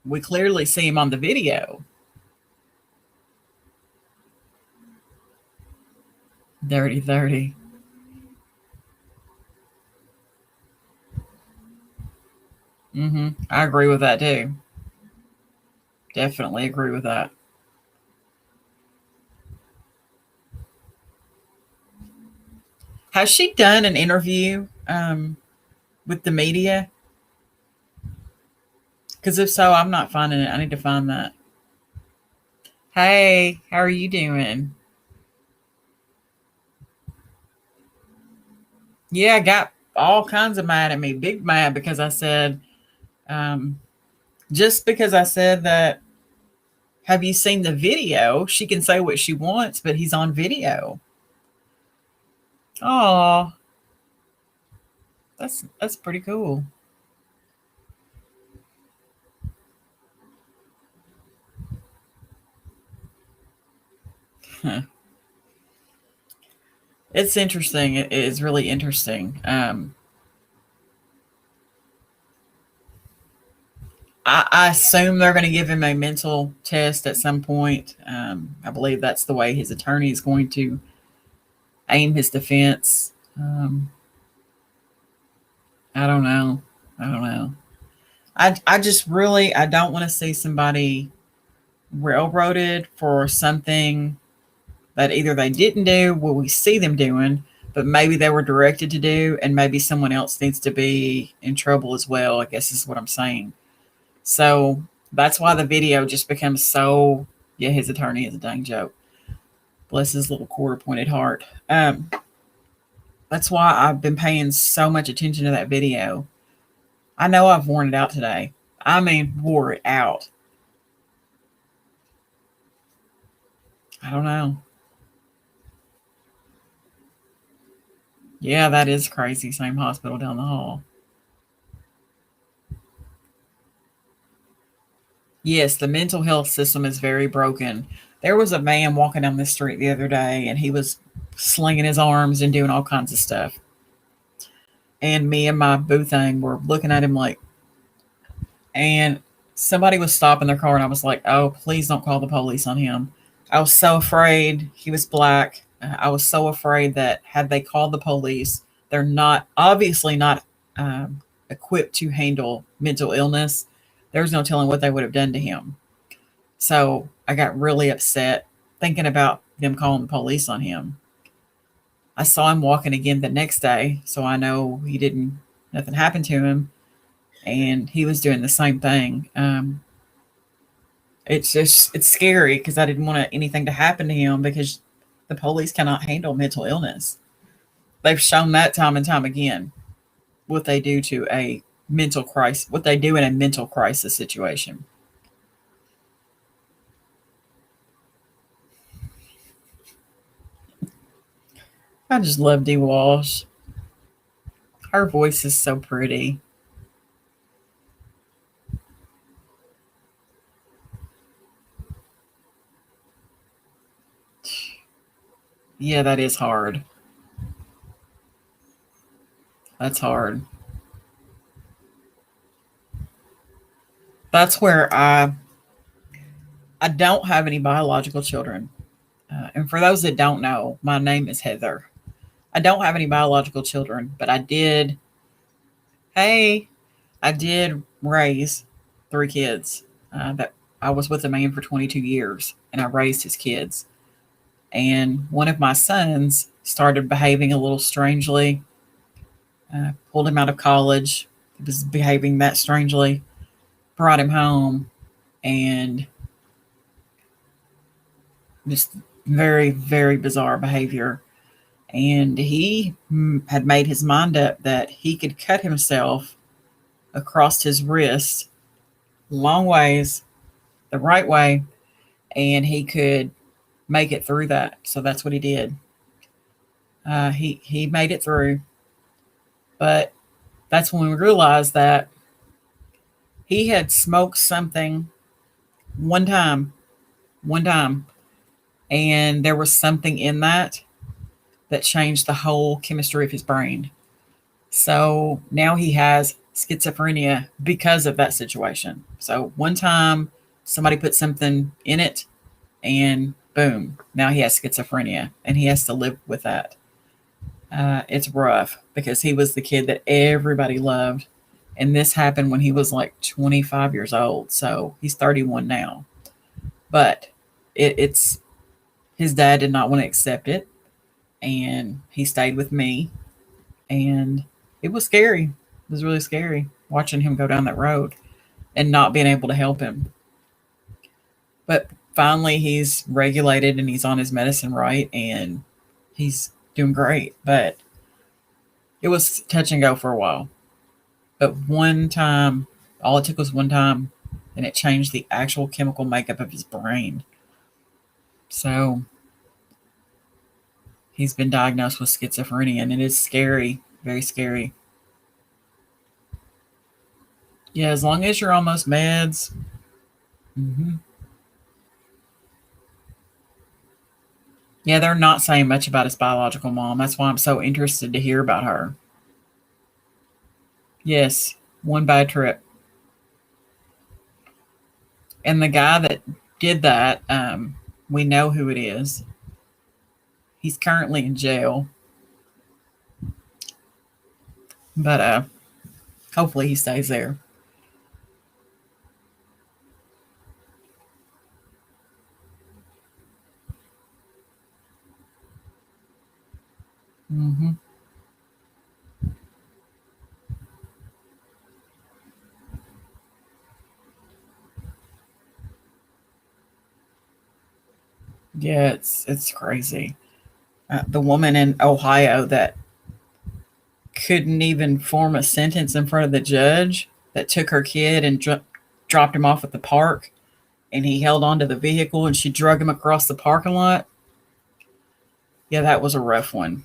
we clearly see him on the video. Dirty 30. I agree with that too. Definitely agree with that. Has she done an interview with the media? Because if so, I'm not finding it. I need to find that. Hey, how are you doing? Yeah, I got all kinds of mad at me, big mad, because I said, um, just because I said that, have you seen the video? She can say what she wants, but he's on video. Oh, that's pretty cool. It's interesting. It is really interesting. I assume they're going to give him a mental test at some point. I believe that's the way his attorney is going to aim his defense. I don't know. I don't know. I just really, I don't want to see somebody railroaded for something that either they didn't do, what we see them doing, but maybe they were directed to do, and maybe someone else needs to be in trouble as well, I guess is what I'm saying. So that's why the video just becomes so, yeah, his attorney is a dang joke. Bless his little quarter pointed heart. That's why I've been paying so much attention to that video. I know I've worn it out today. I mean, wore it out. I don't know. Yeah, that is crazy. Same hospital down the hall. Yes, the mental health system is very broken. There was a man walking down the street the other day and he was slinging his arms and doing all kinds of stuff. And me and my boo thing were looking at him like, and somebody was stopping their car and I was like, oh, please don't call the police on him. I was so afraid. He was black. I was so afraid that had they called the police, they're not obviously not equipped to handle mental illness. There's no telling what they would have done to him. So I got really upset thinking about them calling the police on him. I saw him walking again the next day, so I know nothing happened to him, and he was doing the same thing. It's scary because I didn't want anything to happen to him because the police cannot handle mental illness. They've shown that time and time again what they do to a mental crisis, what they do in a mental crisis situation. I just love Dee Walsh. Her voice is so pretty. Yeah, that is hard. That's hard. That's where I don't have any biological children. And for those that don't know, my name is Heather. I don't have any biological children, but I did. Hey, I did raise 3 kids. That I was with a man for 22 years, and I raised his kids. And one of my sons started behaving a little strangely. Pulled him out of college. He was behaving that strangely. Brought him home, and just very, very bizarre behavior. And he had made his mind up that he could cut himself across his wrist long ways, the right way, and he could make it through that. So that's what he did. He made it through, but that's when we realized that he had smoked something one time, one time, and there was something in that that changed the whole chemistry of his brain. So now he has schizophrenia because of that situation. So one time somebody put something in it and boom, now he has schizophrenia and he has to live with that. It's rough because he was the kid that everybody loved. And this happened when he was like 25 years old. So he's 31 now. But it's his dad did not want to accept it. And he stayed with me. And it was scary. It was really scary watching him go down that road and not being able to help him. But finally, he's regulated and he's on his medicine right. And he's doing great. But it was touch and go for a while. But one time, all it took was one time, and it changed the actual chemical makeup of his brain. So he's been diagnosed with schizophrenia, and it is scary, very scary. Yeah, as long as you're on those meds. Hmm. Yeah, they're not saying much about his biological mom. That's why I'm so interested to hear about her. Yes, one bad trip. And the guy that did that, we know who it is. He's currently in jail, but hopefully he stays there. Hmm. Yeah, it's crazy. The woman in Ohio that couldn't even form a sentence in front of the judge that took her kid and dropped him off at the park, and he held onto the vehicle and she drug him across the parking lot. Yeah, that was a rough one.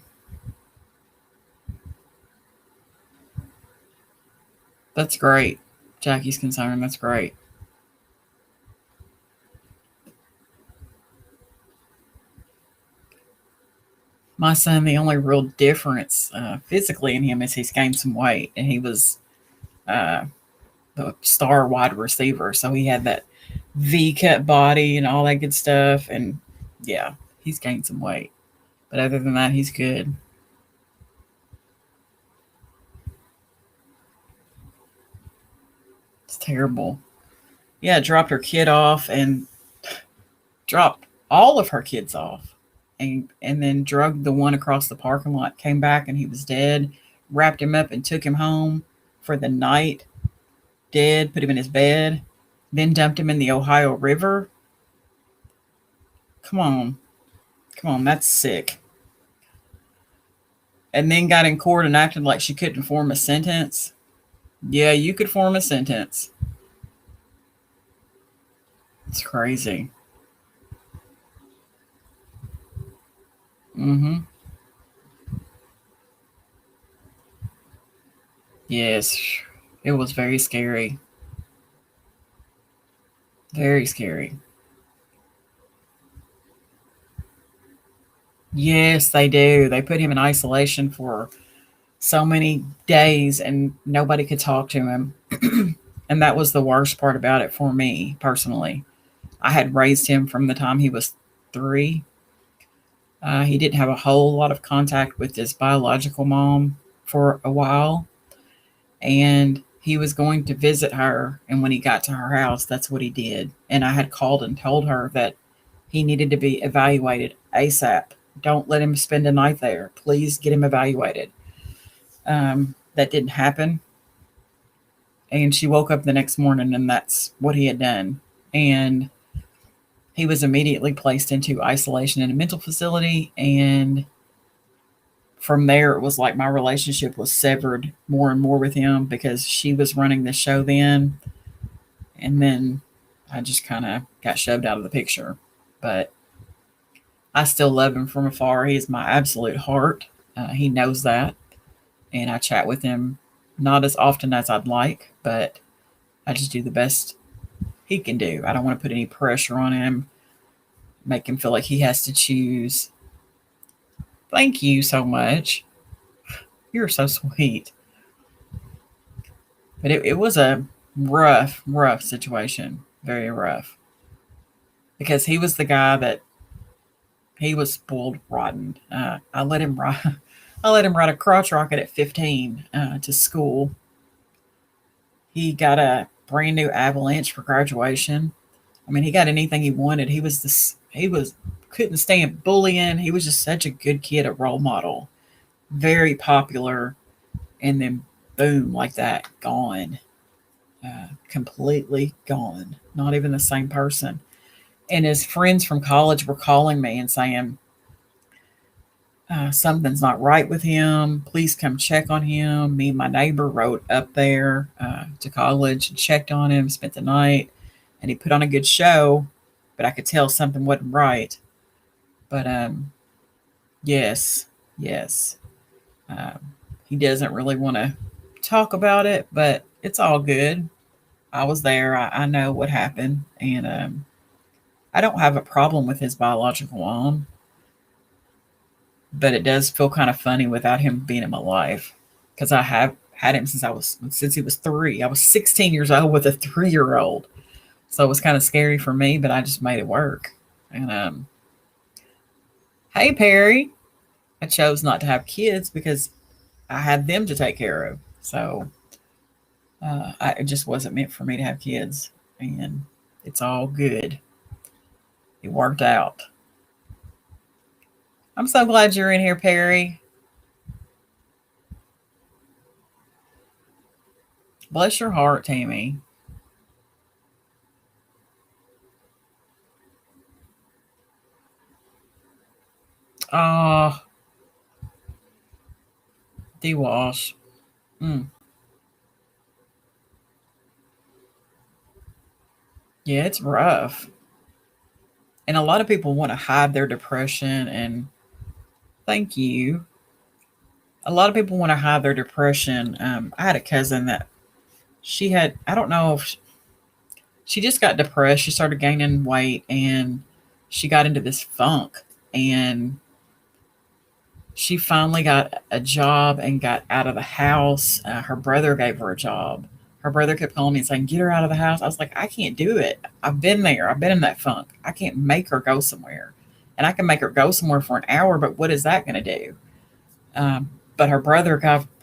That's great. Jackie's concerned. That's great. My son, the only real difference physically in him is he's gained some weight, and he was uh, the star wide receiver, so he had that V cut body and all that good stuff. And yeah, he's gained some weight, but other than that, he's good. It's terrible. Yeah, dropped her kid off and dropped all of her kids off, and then drugged the one across the parking lot. Came back and he was dead. Wrapped him up and took him home for the night. Dead. Put him in his bed. Then dumped him in the Ohio River. Come on, come on, that's sick. And then got in court and acted like she couldn't form a sentence. Yeah, you could form a sentence. It's crazy. Mm-hmm. Yes, it was very scary. Very scary. Yes, they do. They put him in isolation for so many days and nobody could talk to him. And that was the worst part about it for me personally. I had raised him from the time he was 3. He didn't have a whole lot of contact with his biological mom for a while. And he was going to visit her. And when he got to her house, that's what he did. And I had called and told her that he needed to be evaluated ASAP. Don't let him spend a night there. Please get him evaluated. That didn't happen. And she woke up the next morning and that's what he had done. And he was immediately placed into isolation in a mental facility. And from there, it was like my relationship was severed more and more with him because she was running the show then. And then I just kind of got shoved out of the picture. But I still love him from afar. He is my absolute heart. He knows that. And I chat with him not as often as I'd like, but I just do the best he can do. I don't want to put any pressure on him, make him feel like he has to choose. Thank you so much. You're so sweet. But it was a rough, rough situation. Very rough. Because he was the guy that he was spoiled rotten. I let him ride. I let him ride a crotch rocket at 15 to school. He got a brand new avalanche for graduation. I mean, he got anything he wanted. He was this. He was couldn't stand bullying. He was just such a good kid, a role model, very popular, and then boom, like that, gone, completely gone. Not even the same person. And his friends from college were calling me and saying, something's not right with him. Please come check on him. Me and my neighbor rode up there to college and checked on him, spent the night, and he put on a good show, but I could tell something wasn't right. But yes, yes. He doesn't really want to talk about it, but it's all good. I was there. I know what happened. And I don't have a problem with his biological mom, but it does feel kind of funny without him being in my life because I have had him since he was 3. I was 16 years old with a 3-year-old, so it was kind of scary for me, but I just made it work. And hey Perry, I chose not to have kids because I had them to take care of. So it just wasn't meant for me to have kids, and it's all good. It worked out. I'm so glad you're in here, Perry. Bless your heart, Tammy. Oh, D-Wash. Mm. Yeah, it's rough. And a lot of people want to hide their depression. And thank you. A lot of people want to hide their depression. I had a cousin that I don't know if she just got depressed. She started gaining weight and she got into this funk. And she finally got a job and got out of the house. Her brother gave her a job. Her brother kept calling me and saying, "Get her out of the house." I was like, "I can't do it. I've been there. I've been in that funk. I can't make her go somewhere. And I can make her go somewhere for an hour, but what is that going to do?" But her brother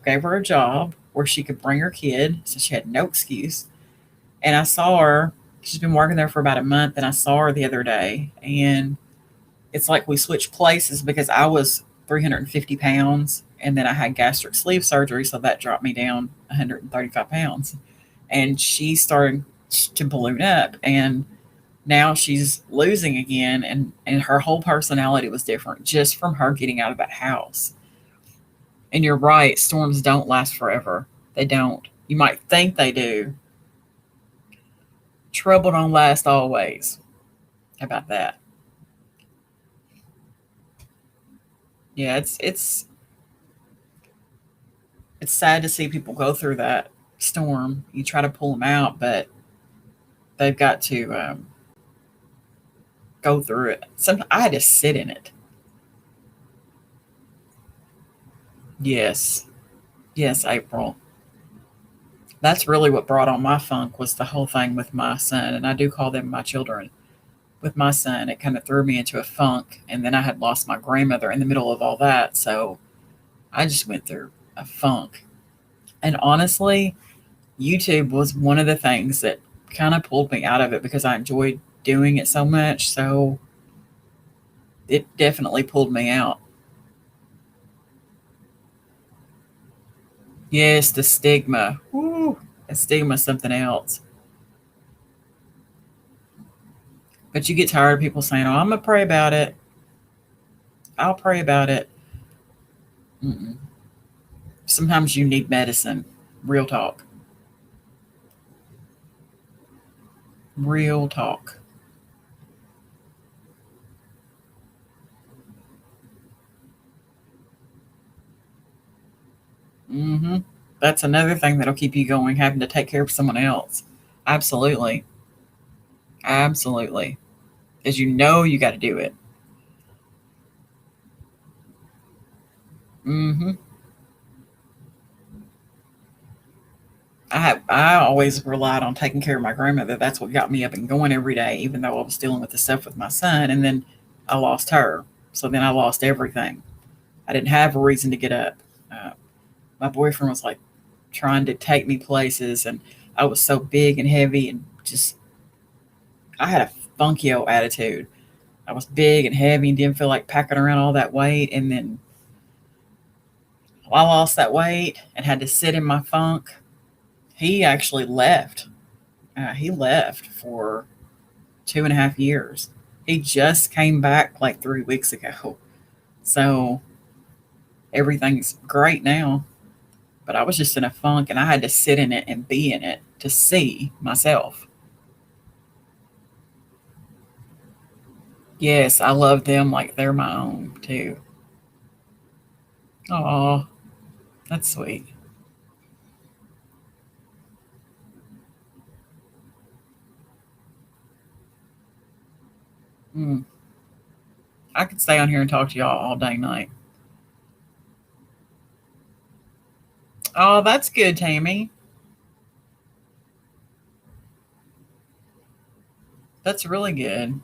gave her a job where she could bring her kid, so she had no excuse. And I saw her. She's been working there for about a month, and I saw her the other day. And it's like we switched places because I was 350 pounds and then I had gastric sleeve surgery. So that dropped me down 135 pounds. And she started to balloon up. And now she's losing again. And her whole personality was different just from her getting out of that house. And you're right, storms don't last forever. They don't. You might think they do. Trouble don't last always. How about that? Yeah, it's It's sad to see people go through that storm. You try to pull them out, but they've got to go through it. Sometimes I had to sit in it. Yes, yes, April. That's really what brought on my funk was the whole thing with my son, and I do call them my children. With my son, it kind of threw me into a funk, and then I had lost my grandmother in the middle of all that, so I just went through a funk. And honestly, YouTube was one of the things that kind of pulled me out of it because I enjoyed doing it so much. So it definitely pulled me out. Yes, the stigma. Woo, the stigma is something else. But you get tired of people saying, "Oh, I'm gonna pray about it. I'll pray about it." Mm-mm. Sometimes you need medicine. Real talk. Real talk. Hmm. That's another thing that'll keep you going, having to take care of someone else. Absolutely. Absolutely. Because you know you got to do it. Hmm. I always relied on taking care of my grandmother. That's what got me up and going every day, even though I was dealing with the stuff with my son. And then I lost her. So then I lost everything. I didn't have a reason to get up. Uh, my boyfriend was like trying to take me places, and I was so big and heavy and just, I had a funky old attitude. I was big and heavy and didn't feel like packing around all that weight. And then I lost that weight and had to sit in my funk. He actually left. He left for 2.5 years. He just came back like 3 weeks ago. So everything's great now. But I was just in a funk and I had to sit in it and be in it to see myself. Yes, I love them like they're my own too. Oh, that's sweet. Mm. I could stay on here and talk to y'all all day and night. Oh, that's good, Tammy. That's really good.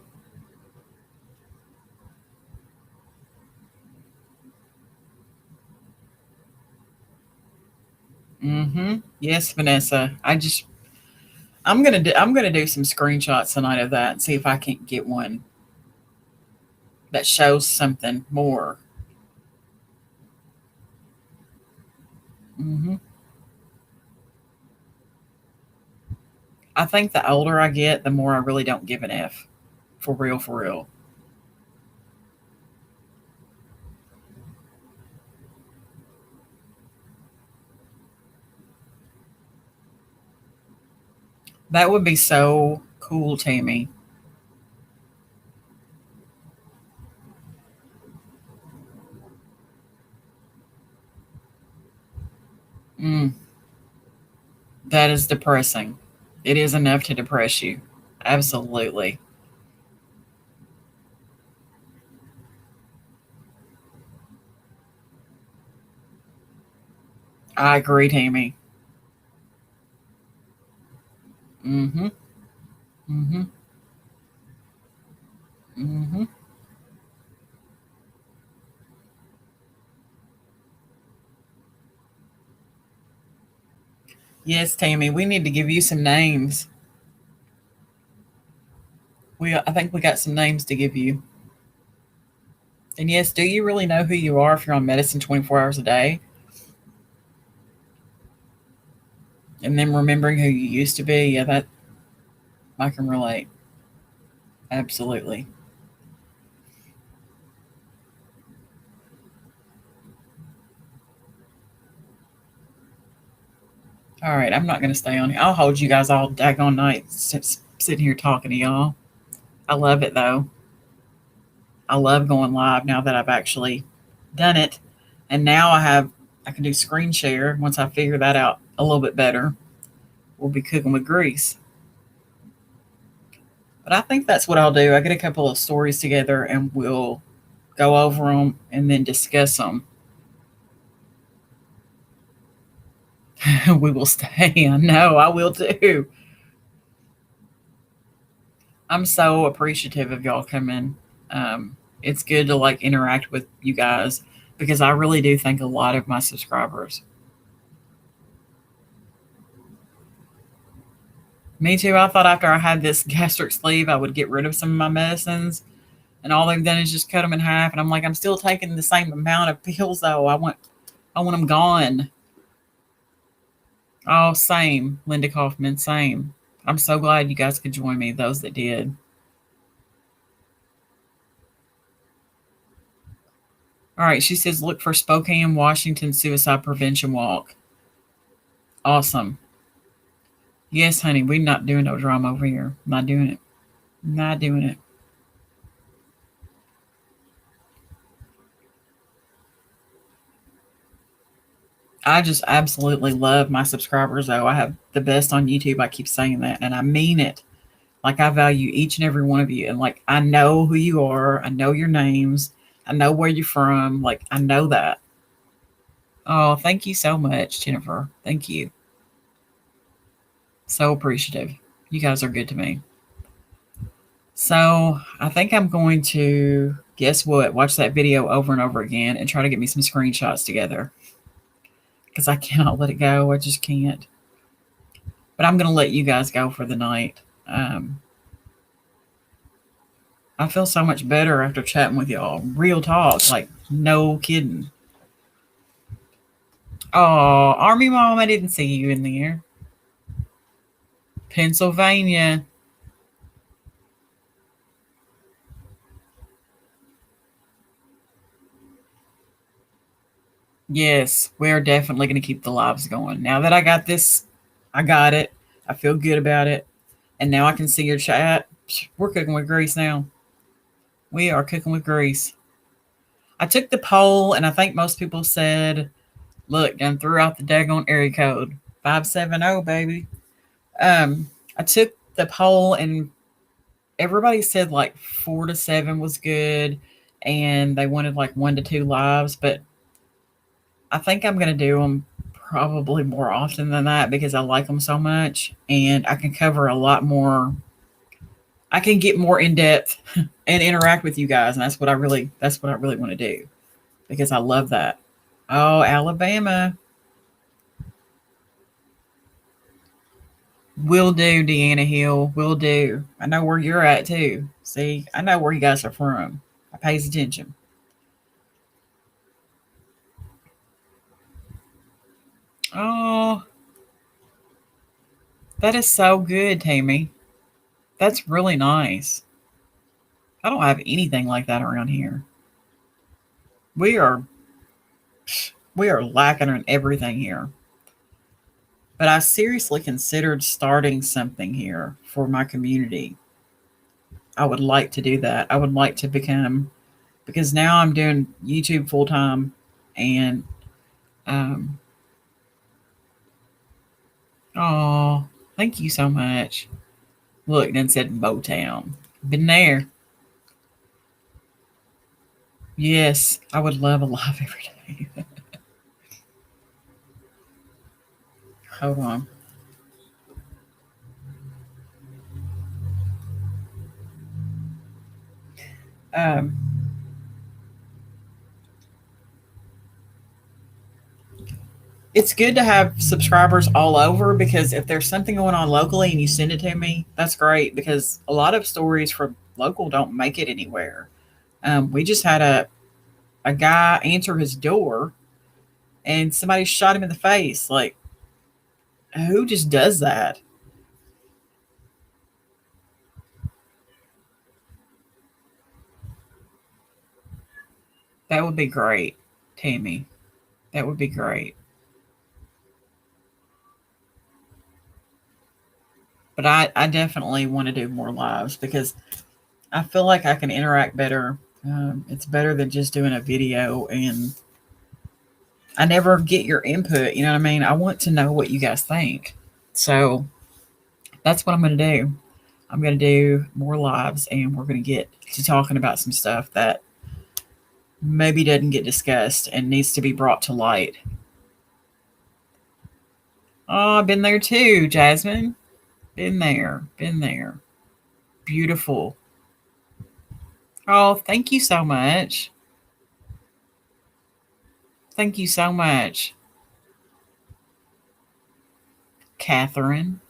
Mm-hmm. Yes, Vanessa. I'm gonna do some screenshots tonight of that and see if I can get one that shows something more. Hmm. I think the older I get, the more I really don't give an F. For real, for real. That would be so cool, Tammy. Mm, that is depressing. It is enough to depress you. Absolutely. I agree, Tammy. Mm-hmm. Mm-hmm. Mm-hmm. Yes, Tammy. We need to give you some names. I think we got some names to give you. And yes, do you really know who you are if you're on medicine 24 hours a day? And then remembering who you used to be, yeah, that I can relate. Absolutely. All right, I'm not going to stay on here. I'll hold you guys all daggone night sitting here talking to y'all. I love it though. I love going live now that I've actually done it. And now I have I can do screen share. Once I figure that out a little bit better, we'll be cooking with grease. But I think that's what I'll do. I get a couple of stories together and we'll go over them and then discuss them. We will stay. I know, I will too. I'm so appreciative of y'all coming. It's good to like interact with you guys because I really do thank a lot of my subscribers. Me too. I thought after I had this gastric sleeve, I would get rid of some of my medicines, and all they've done is just cut them in half. And I'm like, I'm still taking the same amount of pills though. I want them gone. Oh, same, Linda Kaufman, same. I'm so glad you guys could join me, those that did. All right, she says, look for Spokane, Washington suicide prevention walk. Awesome. Yes, honey, we're not doing no drama over here. Not doing it. Not doing it. I just absolutely love my subscribers, though. I have the best on YouTube. I keep saying that, and I mean it. Like, I value each and every one of you. And, like, I know who you are. I know your names. I know where you're from. Like, I know that. Oh, thank you so much, Jennifer. Thank you. So appreciative. You guys are good to me. So I think I'm going to, guess what, watch that video over and over again and try to get me some screenshots together because I cannot let it go. I just can't. But I'm going to let you guys go for the night. I feel so much better after chatting with y'all. Real talk, like no kidding. Oh, Army Mom, I didn't see you in there. Pennsylvania. Yes, we're definitely going to keep the lives going. Now that I got this, I got it. I feel good about it. And now I can see your chat. We're cooking with grease now. We are cooking with grease. I took the poll, and I think most people said, look, and threw out the daggone area code 570, baby. I took the poll, and everybody said like 4 to 7 was good, and they wanted like 1 to 2 lives. But I think I'm going to do them probably more often than that because I like them so much, and I can cover a lot more. I can get more in depth and interact with you guys, and that's what I really want to do because I love that. Oh, Alabama. Will do, Deanna Hill. Will do. I know where you're at too. See, I know where you guys are from. I pays attention. Oh, that is so good, Tammy. That's really nice. I don't have anything like that around here. We are lacking in everything here. But I seriously considered starting something here for my community. I would like to do that. I would like to become, because now I'm doing YouTube full time, and oh, thank you so much. Look, then said Motown. Been there. Yes, I would love a live every day. Hold on. Um, it's good to have subscribers all over because if there's something going on locally and you send it to me, that's great because a lot of stories from local don't make it anywhere. We just had a guy answer his door and somebody shot him in the face. Like, who just does that? That would be great, Tammy. That would be great. But I definitely want to do more lives because I feel like I can interact better. It's better than just doing a video, and I never get your input. You know what I mean? I want to know what you guys think. So that's what I'm going to do. I'm going to do more lives, and we're going to get to talking about some stuff that maybe doesn't get discussed and needs to be brought to light. Oh, I've been there too, Jasmine. Been there. Been there. Beautiful. Oh, thank you so much. Thank you so much, Catherine.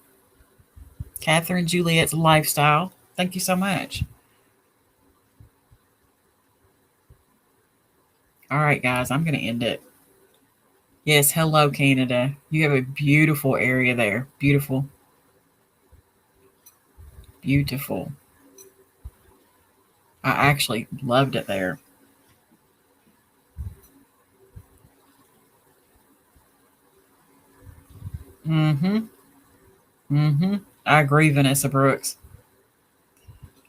Catherine Juliet's lifestyle. Thank you so much. All right, guys, I'm going to end it. Yes, hello, Canada. You have a beautiful area there. Beautiful. Beautiful. I actually loved it there. Mm-hmm. Mm-hmm. I agree, Vanessa Brooks.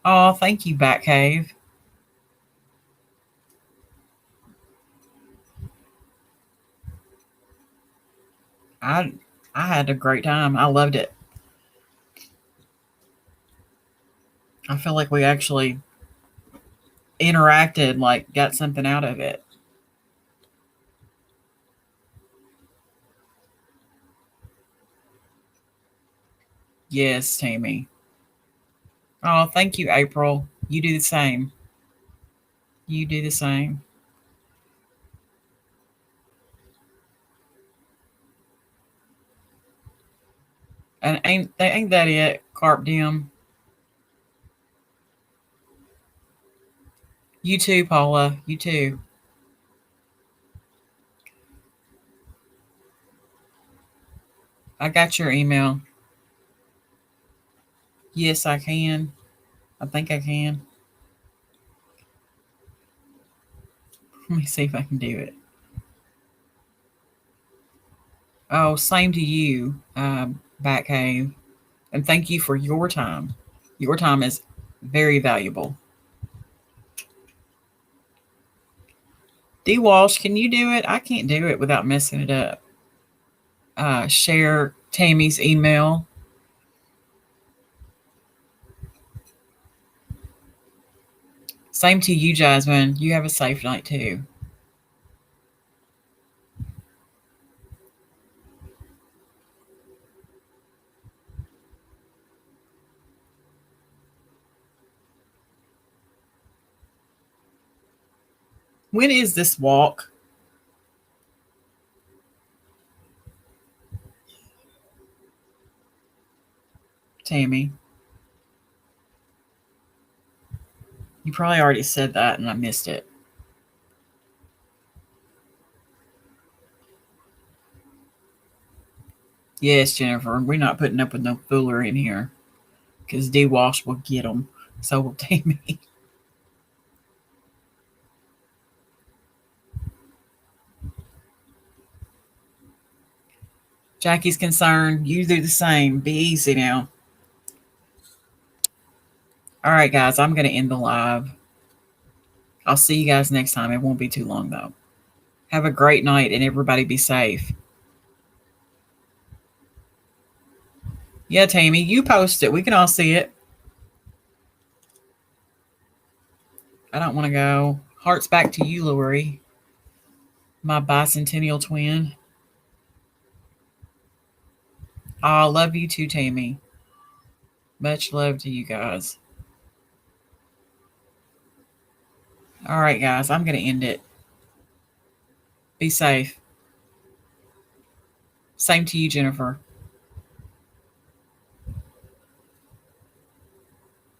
Oh, thank you, Batcave. I I had a great time. I loved it. I feel like we actually interacted, like got something out of it. Yes, Tammy. Oh, thank you, April. You do the same. You do the same. And ain't that it, Carp Dim? You too, Paula. You too. I got your email. Yes, I can. I think I can. Let me see if I can do it. Oh, same to you, Batcave. And thank you for your time. Your time is very valuable. D Walsh, can you do it? I can't do it without messing it up. Share Tammy's email. Same to you, Jasmine. You have a safe night too. When is this walk, Tammy? You probably already said that and I missed it. Yes, Jennifer. We're not putting up with no fooler in here because D Walsh will get them. So will Tammy. Jackie's concerned. You do the same. Be easy now. All right, guys. I'm going to end the live. I'll see you guys next time. It won't be too long, though. Have a great night and everybody be safe. Yeah, Tammy, you post it. We can all see it. I don't want to go. Hearts back to you, Lori, my bicentennial twin. I love you too, Tammy. Much love to you guys. All right, guys, I'm going to end it. Be safe. Same to you, Jennifer.